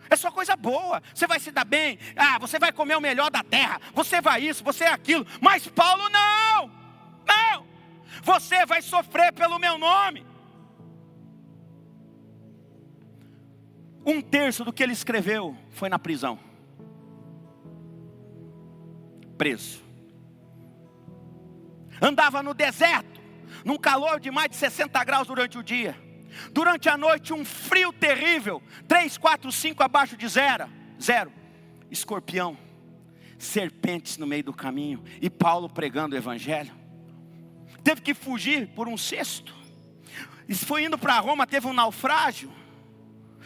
É só coisa boa. Você vai se dar bem. Você vai comer o melhor da terra. Você vai isso, você é aquilo. Mas Paulo não. Não. Você vai sofrer pelo meu nome. 1/3 do que ele escreveu foi na prisão. Preso. Andava no deserto. num calor de mais de 60 graus durante o dia. Durante a noite, um frio terrível, 3, 4, 5 abaixo de zero. Escorpião, serpentes no meio do caminho, e Paulo pregando o evangelho. Teve que fugir por um cesto. E foi indo para Roma, teve um naufrágio.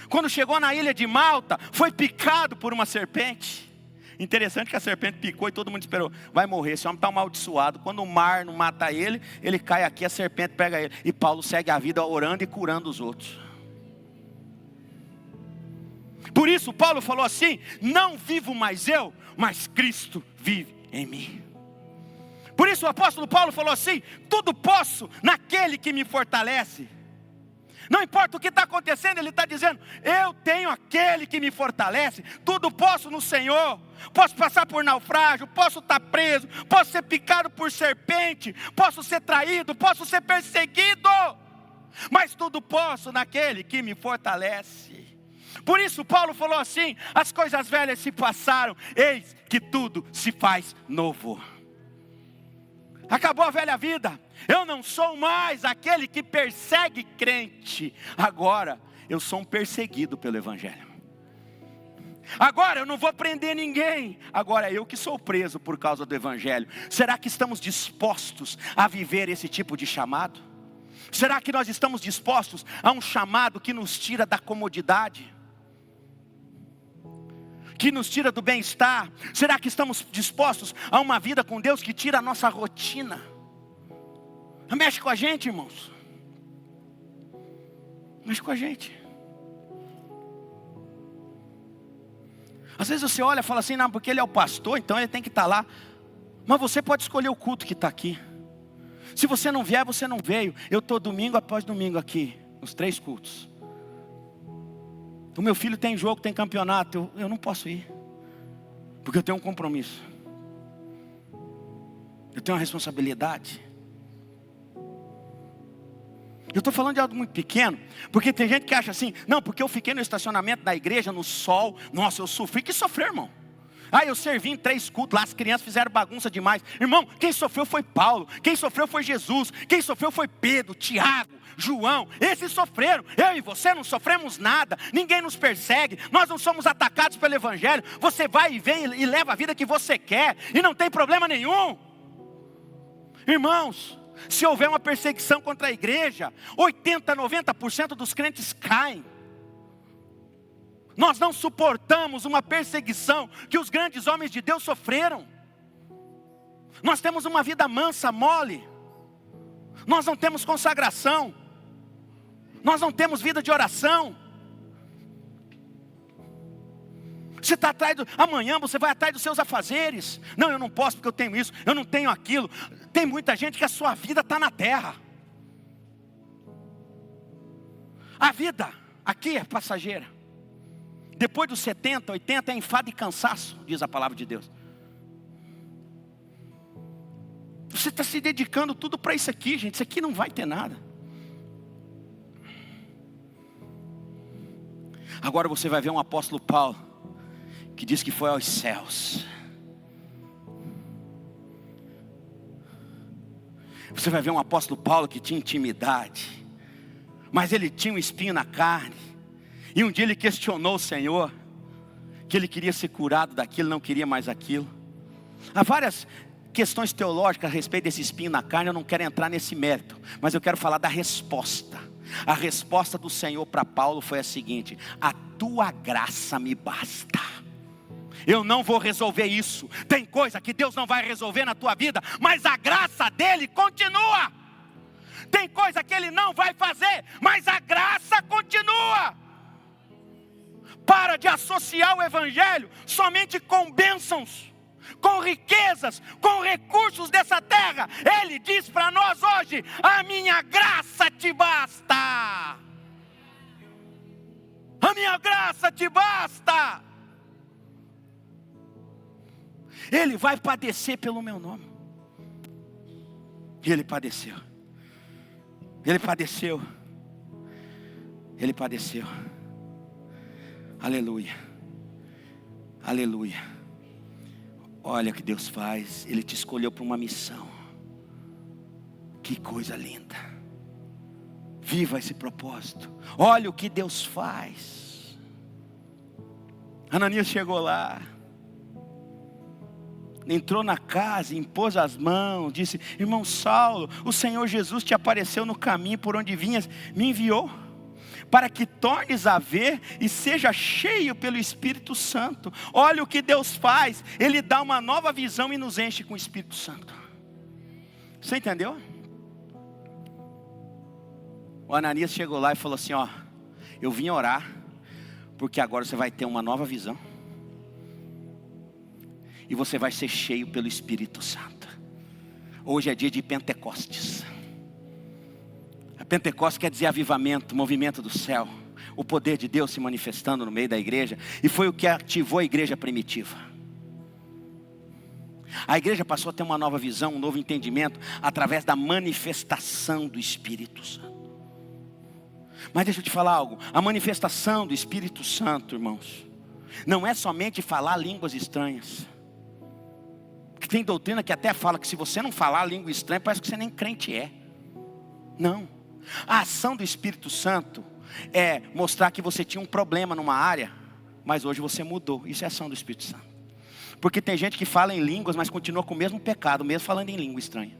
Quando chegou na ilha de Malta, foi picado por uma serpente. Interessante que a serpente picou e todo mundo esperou, vai morrer, esse homem está amaldiçoado. Quando o mar não mata ele, ele cai aqui, a serpente pega ele. E Paulo segue a vida orando e curando os outros. Por isso Paulo falou assim, não vivo mais eu, mas Cristo vive em mim. Por isso o apóstolo Paulo falou assim, tudo posso naquele que me fortalece. Não importa o que está acontecendo, ele está dizendo, eu tenho aquele que me fortalece, tudo posso no Senhor. Posso passar por naufrágio, posso estar preso, posso ser picado por serpente, posso ser traído, posso ser perseguido, mas tudo posso naquele que me fortalece. Por isso Paulo falou assim, as coisas velhas se passaram, eis que tudo se faz novo. Acabou a velha vida, eu não sou mais aquele que persegue crente, agora eu sou um perseguido pelo evangelho. Agora eu não vou prender ninguém, agora é eu que sou preso por causa do evangelho. Será que estamos dispostos a viver esse tipo de chamado? Será que nós estamos dispostos a um chamado que nos tira da comodidade? Que nos tira do bem-estar? Será que estamos dispostos a uma vida com Deus que tira a nossa rotina? Mexe com a gente, irmãos. Mexe com a gente. Às vezes você olha e fala assim, não, porque ele é o pastor, então ele tem que estar lá. Mas você pode escolher o culto que está aqui. Se você não vier, você não veio. Eu estou domingo após domingo aqui, nos 3 cultos. O meu filho tem jogo, tem campeonato, eu não posso ir, porque eu tenho um compromisso. Eu tenho uma responsabilidade. Eu estou falando de algo muito pequeno, porque tem gente que acha assim, não, porque eu fiquei no estacionamento da igreja, no sol, nossa, eu sofri. Que sofrer, irmão? Eu servi em 3 cultos, lá as crianças fizeram bagunça demais. Irmão, quem sofreu foi Paulo, quem sofreu foi Jesus, quem sofreu foi Pedro, Tiago, João. Esses sofreram, eu e você não sofremos nada, ninguém nos persegue, nós não somos atacados pelo evangelho. Você vai e vem e leva a vida que você quer, e não tem problema nenhum. Irmãos, se houver uma perseguição contra a igreja, 80, 90% dos crentes caem. Nós não suportamos uma perseguição que os grandes homens de Deus sofreram. Nós temos uma vida mansa, mole. Nós não temos consagração. Nós não temos vida de oração. Você está atrás amanhã você vai atrás dos seus afazeres. Não, eu não posso porque eu tenho isso, eu não tenho aquilo. Tem muita gente que a sua vida está na terra. A vida aqui é passageira. Depois dos 70, 80 é enfado e cansaço, diz a palavra de Deus. Você está se dedicando tudo para isso aqui, gente. Isso aqui não vai ter nada. Agora você vai ver um apóstolo Paulo, que diz que foi aos céus. Você vai ver um apóstolo Paulo que tinha intimidade, mas ele tinha um espinho na carne. E um dia ele questionou o Senhor, que ele queria ser curado daquilo, não queria mais aquilo. Há várias questões teológicas a respeito desse espinho na carne, eu não quero entrar nesse mérito, mas eu quero falar da resposta. A resposta do Senhor para Paulo foi a seguinte: a tua graça me basta. Eu não vou resolver isso. Tem coisa que Deus não vai resolver na tua vida, mas a graça dele continua. Tem coisa que ele não vai fazer, mas a graça continua. Para de associar o evangelho somente com bênçãos, com riquezas, com recursos dessa terra. Ele diz para nós hoje: a minha graça te basta. A minha graça te basta. Ele vai padecer pelo meu nome. E ele padeceu. Ele padeceu. Ele padeceu. Aleluia. Aleluia. Olha o que Deus faz. Ele te escolheu para uma missão. Que coisa linda. Viva esse propósito. Olha o que Deus faz. Ananias chegou lá, entrou na casa, impôs as mãos, disse: irmão Saulo, o Senhor Jesus te apareceu no caminho por onde vinhas, me enviou para que tornes a ver e seja cheio pelo Espírito Santo. Olha o que Deus faz, Ele dá uma nova visão e nos enche com o Espírito Santo. Você entendeu? O Ananias chegou lá e falou assim: ó, eu vim orar, porque agora você vai ter uma nova visão. E você vai ser cheio pelo Espírito Santo. Hoje é dia de Pentecostes. A Pentecostes quer dizer avivamento, movimento do céu. O poder de Deus se manifestando no meio da igreja. E foi o que ativou a igreja primitiva. A igreja passou a ter uma nova visão, um novo entendimento, através da manifestação do Espírito Santo. Mas deixa eu te falar algo. A manifestação do Espírito Santo, irmãos, não é somente falar línguas estranhas. Porque tem doutrina que até fala que se você não falar língua estranha, parece que você nem crente é. Não. A ação do Espírito Santo é mostrar que você tinha um problema numa área, mas hoje você mudou. Isso é ação do Espírito Santo. Porque tem gente que fala em línguas, mas continua com o mesmo pecado, mesmo falando em língua estranha.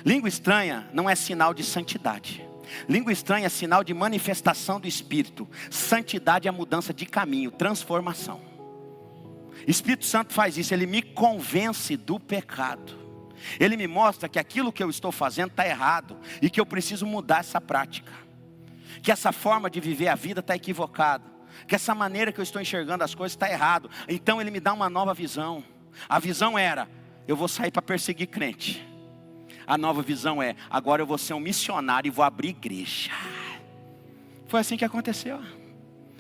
Língua estranha não é sinal de santidade. Língua estranha é sinal de manifestação do Espírito. Santidade é a mudança de caminho, transformação. Espírito Santo faz isso, Ele me convence do pecado. Ele me mostra que aquilo que eu estou fazendo está errado e que eu preciso mudar essa prática. Que essa forma de viver a vida está equivocada. Que essa maneira que eu estou enxergando as coisas está errado. Então Ele me dá uma nova visão. A visão era: eu vou sair para perseguir crente. A nova visão é: agora eu vou ser um missionário e vou abrir igreja. Foi assim que aconteceu.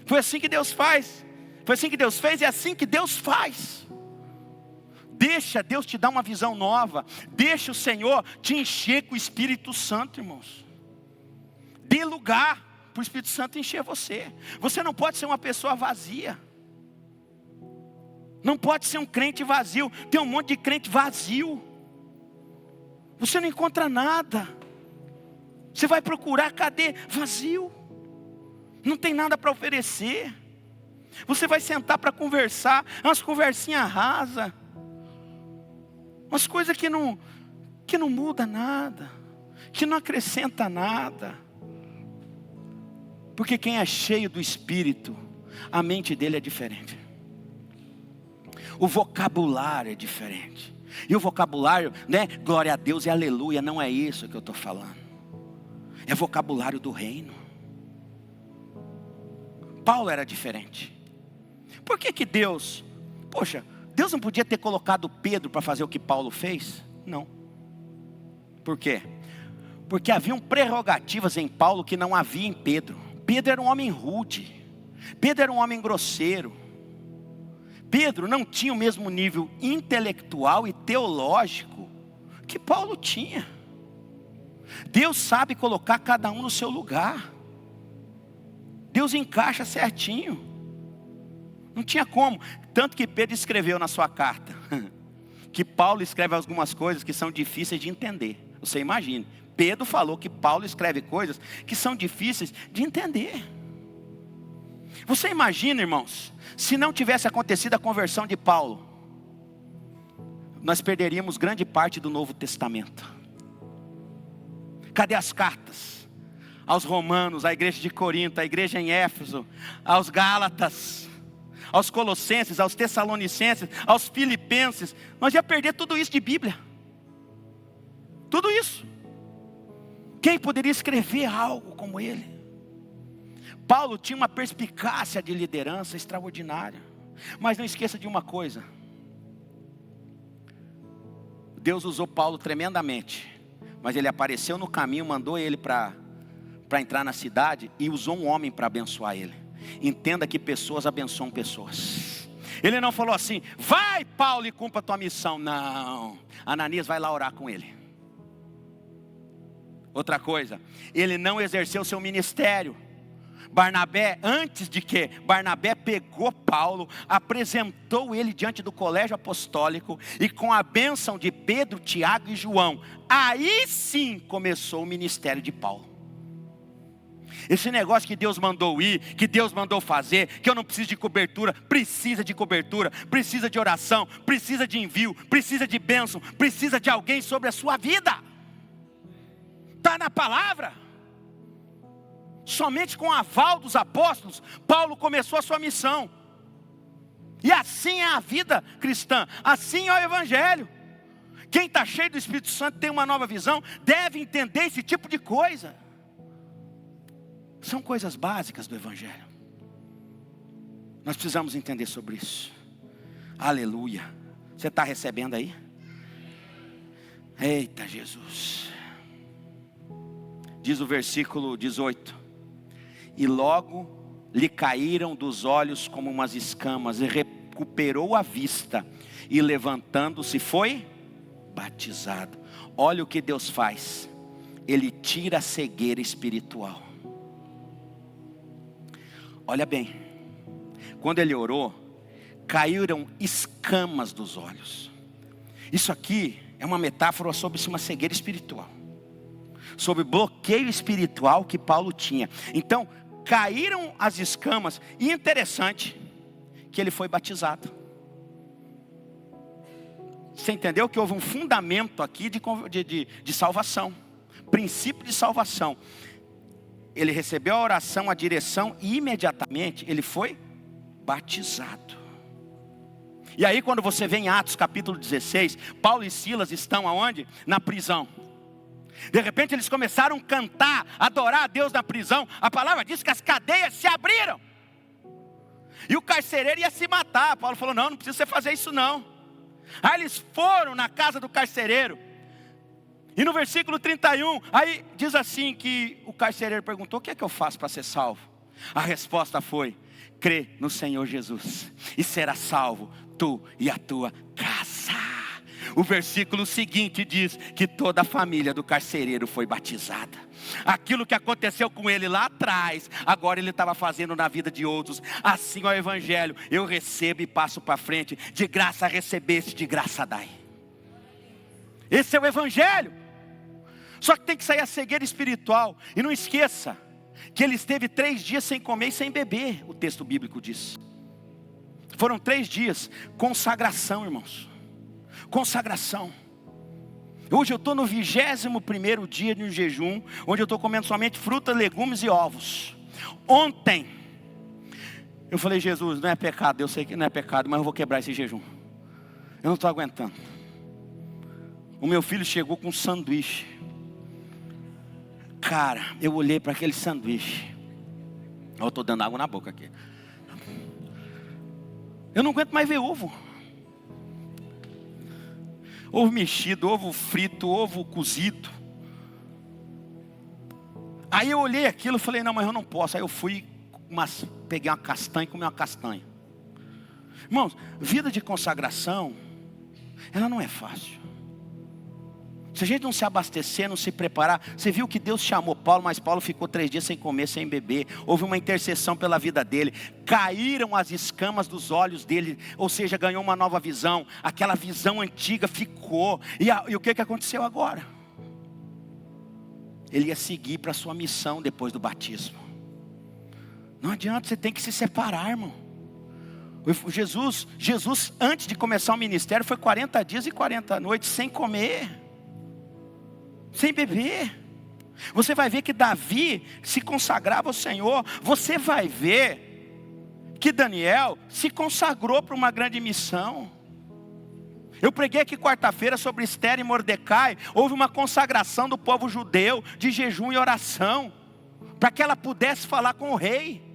Foi assim que Deus faz. Foi assim que Deus fez e é assim que Deus faz. Deixa Deus te dar uma visão nova. Deixa o Senhor te encher com o Espírito Santo, irmãos. Dê lugar para o Espírito Santo encher você. Você não pode ser uma pessoa vazia. Não pode ser um crente vazio. Tem um monte de crente vazio. Você não encontra nada. Você vai procurar, cadê? Vazio. Não tem nada para oferecer. Você vai sentar para conversar, umas conversinhas rasas, umas coisas que não muda nada, que não acrescenta nada. Porque quem é cheio do Espírito, a mente dele é diferente. O vocabulário é diferente. E o vocabulário, né? Glória a Deus e aleluia, não é isso que eu estou falando. É vocabulário do reino. Paulo era diferente. Por que Deus, Deus não podia ter colocado Pedro para fazer o que Paulo fez? Não. Por quê? Porque haviam prerrogativas em Paulo que não havia em Pedro. Pedro era um homem rude. Pedro era um homem grosseiro. Pedro não tinha o mesmo nível intelectual e teológico que Paulo tinha. Deus sabe colocar cada um no seu lugar. Deus encaixa certinho. Não tinha como. Tanto que Pedro escreveu na sua carta que Paulo escreve algumas coisas que são difíceis de entender. Você imagine, Pedro falou que Paulo escreve coisas que são difíceis de entender. Você imagina, irmãos, se não tivesse acontecido a conversão de Paulo, nós perderíamos grande parte do Novo Testamento. Cadê as cartas? Aos romanos, à igreja de Corinto, à igreja em Éfeso, aos Gálatas, aos Colossenses, aos Tessalonicenses, aos Filipenses. Nós ia perder tudo isso de Bíblia. Tudo isso. Quem poderia escrever algo como ele? Paulo tinha uma perspicácia de liderança extraordinária. Mas não esqueça de uma coisa. Deus usou Paulo tremendamente. Mas ele apareceu no caminho, mandou ele para entrar na cidade e usou um homem para abençoar ele. Entenda que pessoas abençoam pessoas. Ele não falou assim: vai Paulo e cumpra a tua missão. Não, Ananias vai lá orar com ele. Outra coisa, ele não exerceu seu ministério Barnabé, antes de que Barnabé pegou Paulo, apresentou ele diante do colégio apostólico, e com a bênção de Pedro, Tiago e João, aí sim começou o ministério de Paulo. Esse negócio que Deus mandou ir, que Deus mandou fazer, que eu não preciso de cobertura, precisa de oração, precisa de envio, precisa de bênção, precisa de alguém sobre a sua vida. Está na palavra. Somente com o aval dos apóstolos, Paulo começou a sua missão. E assim é a vida cristã, assim é o evangelho. Quem está cheio do Espírito Santo, tem uma nova visão, deve entender esse tipo de coisa. São coisas básicas do evangelho. Nós precisamos entender sobre isso. Aleluia. Você está recebendo aí? Eita Jesus. Diz o versículo 18: e logo lhe caíram dos olhos como umas escamas, e recuperou a vista, e levantando-se foi batizado. Olha o que Deus faz. Ele tira a cegueira espiritual. Olha bem, quando ele orou, caíram escamas dos olhos. Isso aqui é uma metáfora sobre uma cegueira espiritual, sobre bloqueio espiritual que Paulo tinha. Então, caíram as escamas, e interessante que ele foi batizado. Você entendeu que houve um fundamento aqui de salvação, princípio de salvação. Ele recebeu a oração, a direção, e imediatamente ele foi batizado. E aí quando você vê em Atos capítulo 16, Paulo e Silas estão aonde? Na prisão. De repente eles começaram a cantar, adorar a Deus na prisão. A palavra diz que as cadeias se abriram. E o carcereiro ia se matar. Paulo falou: não precisa você fazer isso não. Aí eles foram na casa do carcereiro. E no versículo 31, aí diz assim que o carcereiro perguntou: o que é que eu faço para ser salvo? A resposta foi: crê no Senhor Jesus, e será salvo tu e a tua casa. O versículo seguinte diz que toda a família do carcereiro foi batizada. Aquilo que aconteceu com ele lá atrás, agora ele estava fazendo na vida de outros. Assim é o evangelho: eu recebo e passo para frente. De graça recebeste, de graça dai. Esse é o evangelho. Só que tem que sair a cegueira espiritual. E não esqueça que ele esteve 3 dias sem comer e sem beber. O texto bíblico diz. Foram 3 dias. Consagração, irmãos. Consagração. Hoje eu estou no 21º dia de um jejum, onde eu estou comendo somente frutas, legumes e ovos. Ontem eu falei: Jesus, não é pecado, eu sei que não é pecado, mas eu vou quebrar esse jejum. Eu não estou aguentando. O meu filho chegou com um sanduíche. Cara, eu olhei para aquele sanduíche. Eu estou dando água na boca aqui. Eu não aguento mais ver ovo. Ovo mexido, ovo frito, ovo cozido. Aí eu olhei aquilo e falei: não, mas eu não posso. Aí eu fui, peguei uma castanha e comi uma castanha. Irmãos, vida de consagração, ela não é fácil. Se a gente não se abastecer, não se preparar. Você viu que Deus chamou Paulo, mas Paulo ficou 3 dias sem comer, sem beber. Houve uma intercessão pela vida dele. Caíram as escamas dos olhos dele. Ou seja, ganhou uma nova visão. Aquela visão antiga ficou. E o que aconteceu agora? Ele ia seguir para a sua missão depois do batismo. Não adianta, você tem que se separar, irmão. Jesus, antes de começar o ministério, foi 40 dias e 40 noites sem comer, sem beber. Você vai ver que Davi se consagrava ao Senhor. Você vai ver que Daniel se consagrou para uma grande missão. Eu preguei aqui quarta-feira sobre Esther e Mordecai. Houve uma consagração do povo judeu de jejum e oração, para que ela pudesse falar com o rei.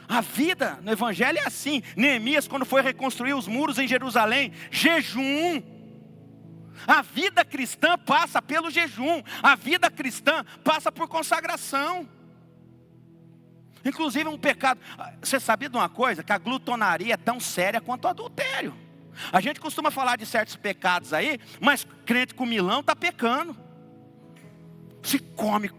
A vida no evangelho é assim. Neemias, quando foi reconstruir os muros em Jerusalém, jejum. A vida cristã passa pelo jejum. A vida cristã passa por consagração. Inclusive um pecado. Você sabia de uma coisa? Que a glutonaria é tão séria quanto o adultério. A gente costuma falar de certos pecados aí, mas crente com milão está pecando. Você come.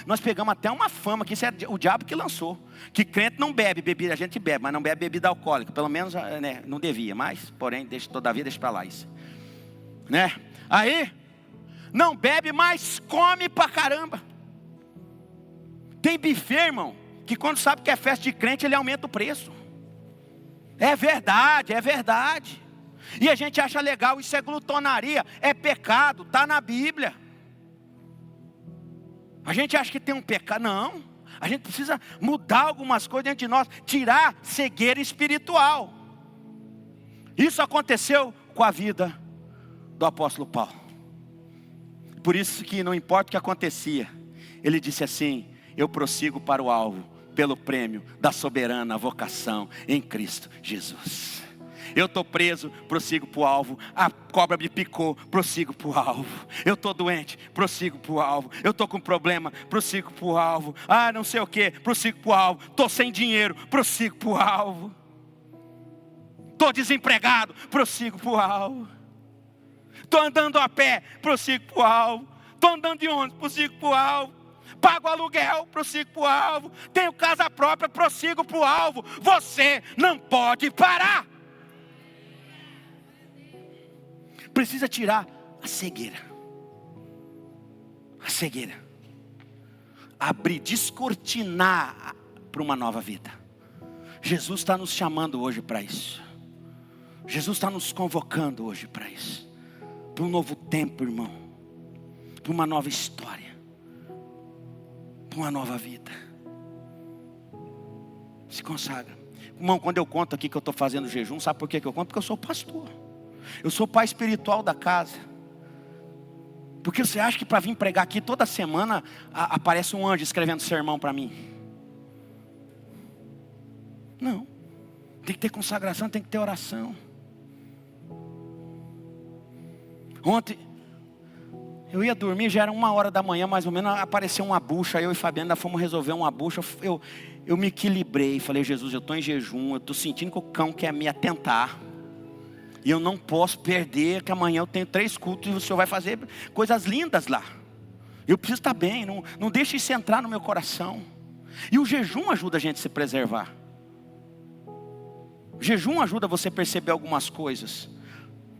Nós pegamos até uma fama, que isso é o diabo que lançou. Que crente não bebe bebida, a gente bebe, mas não bebe bebida alcoólica. Pelo menos, né, não devia, mas, porém, todavia deixa para lá isso. Né? Aí, não bebe, mas come pra caramba. Tem buffet, irmão, que quando sabe que é festa de crente, ele aumenta o preço. É verdade. E a gente acha legal, isso é glutonaria, é pecado, está na Bíblia. A gente acha que tem um pecado, não. A gente precisa mudar algumas coisas dentro de nós, tirar cegueira espiritual. Isso aconteceu com a vida do apóstolo Paulo. Por isso que não importa o que acontecia, ele disse assim: eu prossigo para o alvo, pelo prêmio da soberana vocação em Cristo Jesus. Eu estou preso, prossigo para o alvo. A cobra me picou, prossigo para o alvo. Eu estou doente, prossigo para o alvo. Eu estou com problema, prossigo para o alvo. Ah, não sei o que, prossigo para o alvo. Estou sem dinheiro, prossigo para o alvo. Estou desempregado, prossigo para o alvo. Estou andando a pé, prossigo para o alvo. Estou andando de ônibus, prossigo para o alvo. Pago aluguel, prossigo para o alvo. Tenho casa própria, prossigo para o alvo. Você não pode parar. Precisa tirar a cegueira. A cegueira. Abrir, descortinar para uma nova vida. Jesus está nos chamando hoje para isso. Jesus está nos convocando hoje para isso. Para um novo tempo, irmão. Para uma nova história. Para uma nova vida. Se consagra. Irmão, quando eu conto aqui que eu estou fazendo jejum, sabe por que eu conto? Porque eu sou pastor. Eu sou pai espiritual da casa. Porque você acha que para vir pregar aqui toda semana aparece um anjo escrevendo sermão para mim? Não. Tem que ter consagração, tem que ter oração. Ontem eu ia dormir, já era 1h da manhã mais ou menos, apareceu uma bucha, eu e Fabiana fomos resolver uma bucha. Eu me equilibrei, falei: Jesus, eu estou em jejum, eu estou sentindo que o cão quer me atentar. E eu não posso perder, que amanhã eu tenho 3 cultos e o Senhor vai fazer coisas lindas lá. Eu preciso estar bem, não deixe isso entrar no meu coração. E o jejum ajuda a gente a se preservar. O jejum ajuda você a perceber algumas coisas.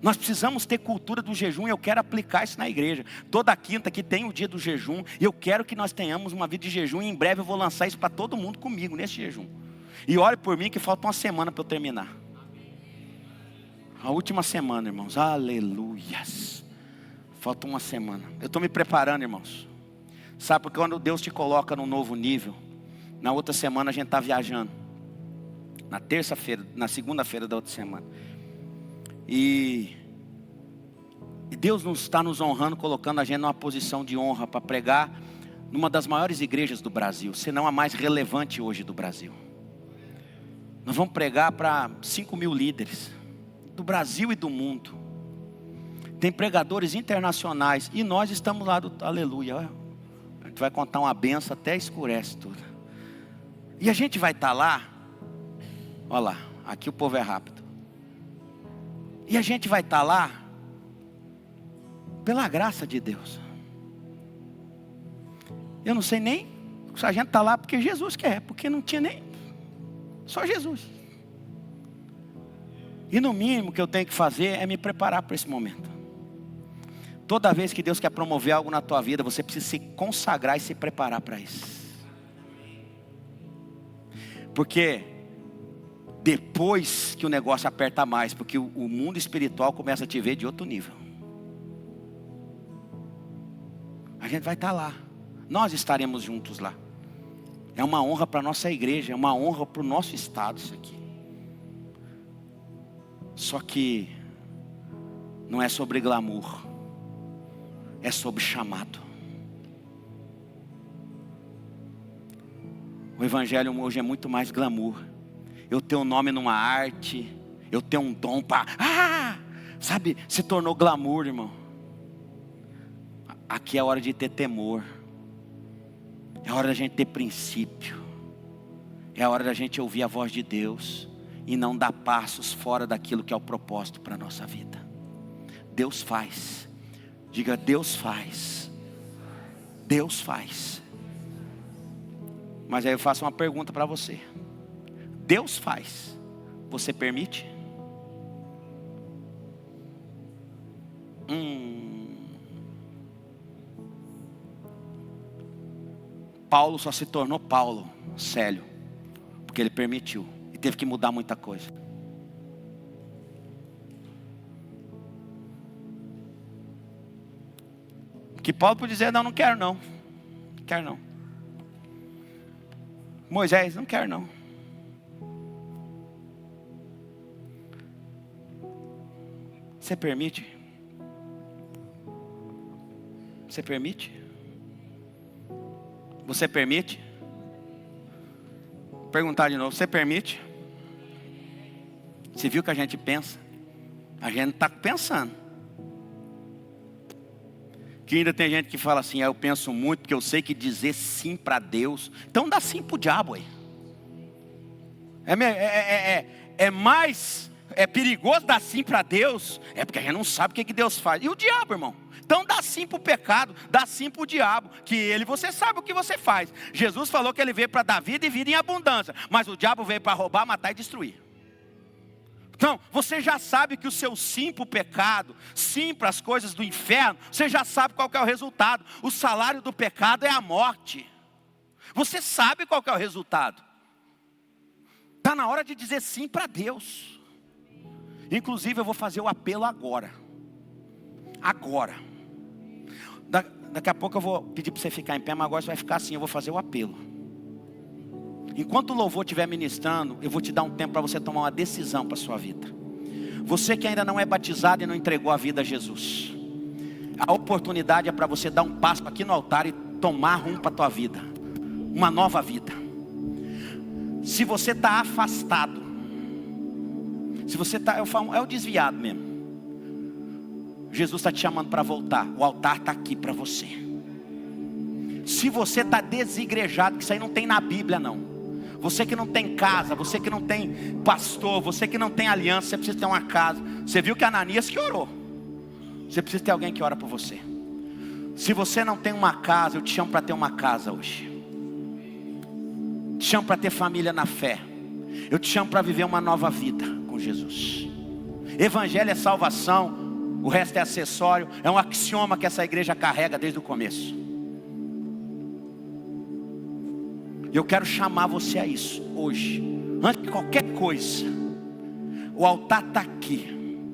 Nós precisamos ter cultura do jejum e eu quero aplicar isso na igreja. Toda quinta que tem o dia do jejum, e eu quero que nós tenhamos uma vida de jejum, e em breve eu vou lançar isso para todo mundo comigo nesse jejum. E ore por mim que falta uma semana para eu terminar. A última semana, irmãos, aleluias. Falta uma semana. Eu estou me preparando, irmãos. Sabe, porque quando Deus te coloca num novo nível, na outra semana a gente está viajando. Na terça-feira, na segunda-feira da outra semana. E Deus está nos honrando, colocando a gente numa posição de honra para pregar numa das maiores igrejas do Brasil, se não a mais relevante hoje do Brasil. Nós vamos pregar para 5.000 líderes do Brasil e do mundo. Tem pregadores internacionais e nós estamos lá do aleluia. A gente vai contar uma benção até escurece tudo. E a gente vai estar lá. Olha lá, aqui o povo é rápido. E a gente vai estar lá pela graça de Deus. Eu não sei nem se a gente está lá porque Jesus quer, porque não tinha nem, só Jesus. E no mínimo que eu tenho que fazer é me preparar para esse momento. Toda vez que Deus quer promover algo na tua vida, você precisa se consagrar e se preparar para isso. Porque depois que o negócio aperta mais, porque o mundo espiritual começa a te ver de outro nível. A gente vai estar lá. Nós estaremos juntos lá. É uma honra para a nossa igreja, é uma honra para o nosso estado isso aqui. Só que não é sobre glamour, é sobre chamado. O evangelho hoje é muito mais glamour. Eu tenho um nome numa arte, eu tenho um dom para... sabe, se tornou glamour, irmão. Aqui é hora de ter temor. É hora da gente ter princípio. É hora da gente ouvir a voz de Deus e não dar passos fora daquilo que é o propósito para a nossa vida. Deus faz. Diga, Deus faz. Deus faz. Mas aí eu faço uma pergunta para você. Deus faz, você permite? Paulo só se tornou Paulo, Célio, porque ele permitiu. E teve que mudar muita coisa. Que Paulo podia dizer, não quero não. Não quero não. Moisés, não quero não. Você permite? Você permite? Você permite? Perguntar de novo, você permite? Você viu que a gente pensa? A gente está pensando. Que ainda tem gente que fala assim, eu penso muito, porque eu sei que dizer sim para Deus. Então dá sim para o diabo aí. É perigoso dar sim para Deus, é porque a gente não sabe o que Deus faz. E o diabo, irmão? Então dá sim para o pecado, dá sim para o diabo, que você sabe o que você faz. Jesus falou que ele veio para dar vida e vida em abundância, mas o diabo veio para roubar, matar e destruir. Então, você já sabe que o seu sim para o pecado, sim para as coisas do inferno, você já sabe qual que é o resultado. O salário do pecado é a morte. Você sabe qual que é o resultado. Está na hora de dizer sim para Deus. Inclusive eu vou fazer o apelo agora. Agora. Daqui a pouco eu vou pedir para você ficar em pé, mas agora você vai ficar assim, eu vou fazer o apelo. Enquanto o louvor estiver ministrando, eu vou te dar um tempo para você tomar uma decisão para a sua vida. Você que ainda não é batizado e não entregou a vida a Jesus, a oportunidade é para você dar um passo aqui no altar e tomar rumo para a tua vida. Uma nova vida. Se você está afastado, se você está, é o desviado mesmo, Jesus está te chamando para voltar. O altar está aqui para você. Se você está desigrejado, que isso aí não tem na Bíblia não. Você que não tem casa, você que não tem pastor, você que não tem aliança, você precisa ter uma casa. Você viu que Ananias que orou. Você precisa ter alguém que ora por você. Se você não tem uma casa, eu te chamo para ter uma casa hoje. Te chamo para ter família na fé. Eu te chamo para viver uma nova vida com Jesus. Evangelho é salvação. O resto é acessório. É um axioma que essa igreja carrega desde o começo. E eu quero chamar você a isso hoje. Antes de qualquer coisa, o altar está aqui.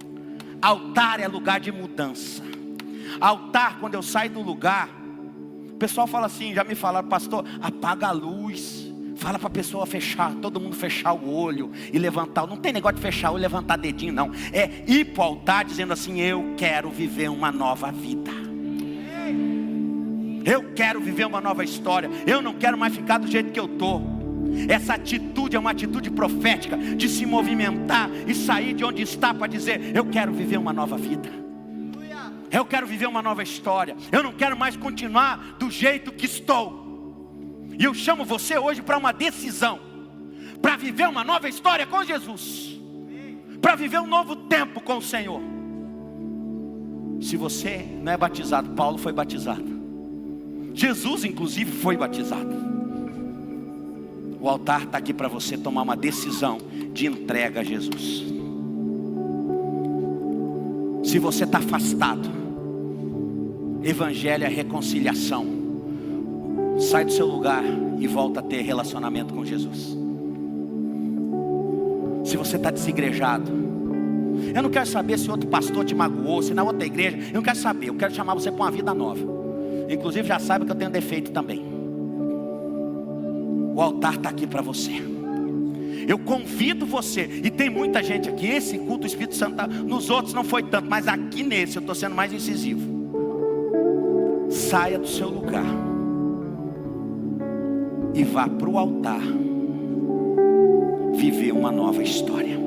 Altar é lugar de mudança. Altar, quando eu saio do lugar, o pessoal fala assim, já me falaram, pastor, apaga a luz. Fala para a pessoa fechar, todo mundo fechar o olho e levantar. Não tem negócio de fechar o olho e levantar dedinho não. É ir para o altar dizendo assim, eu quero viver uma nova vida. Eu quero viver uma nova história. Eu não quero mais ficar do jeito que eu estou. Essa atitude é uma atitude profética, de se movimentar e sair de onde está para dizer, eu quero viver uma nova vida. Eu quero viver uma nova história. Eu não quero mais continuar do jeito que estou. E eu chamo você hoje para uma decisão. Para viver uma nova história com Jesus. Para viver um novo tempo com o Senhor. Se você não é batizado, Paulo foi batizado. Jesus inclusive foi batizado. O altar está aqui para você tomar uma decisão de entrega a Jesus. Se você está afastado, evangelho é reconciliação. Sai do seu lugar e volta a ter relacionamento com Jesus. Se você está desigrejado, eu não quero saber se outro pastor te magoou, se na outra igreja, eu não quero saber, eu quero chamar você para uma vida nova. Inclusive já sabe que eu tenho defeito também. O altar está aqui para você. Eu convido você, e tem muita gente aqui, esse culto do Espírito Santo tá, nos outros não foi tanto, mas aqui nesse eu estou sendo mais incisivo. Saia do seu lugar e vá para o altar viver uma nova história.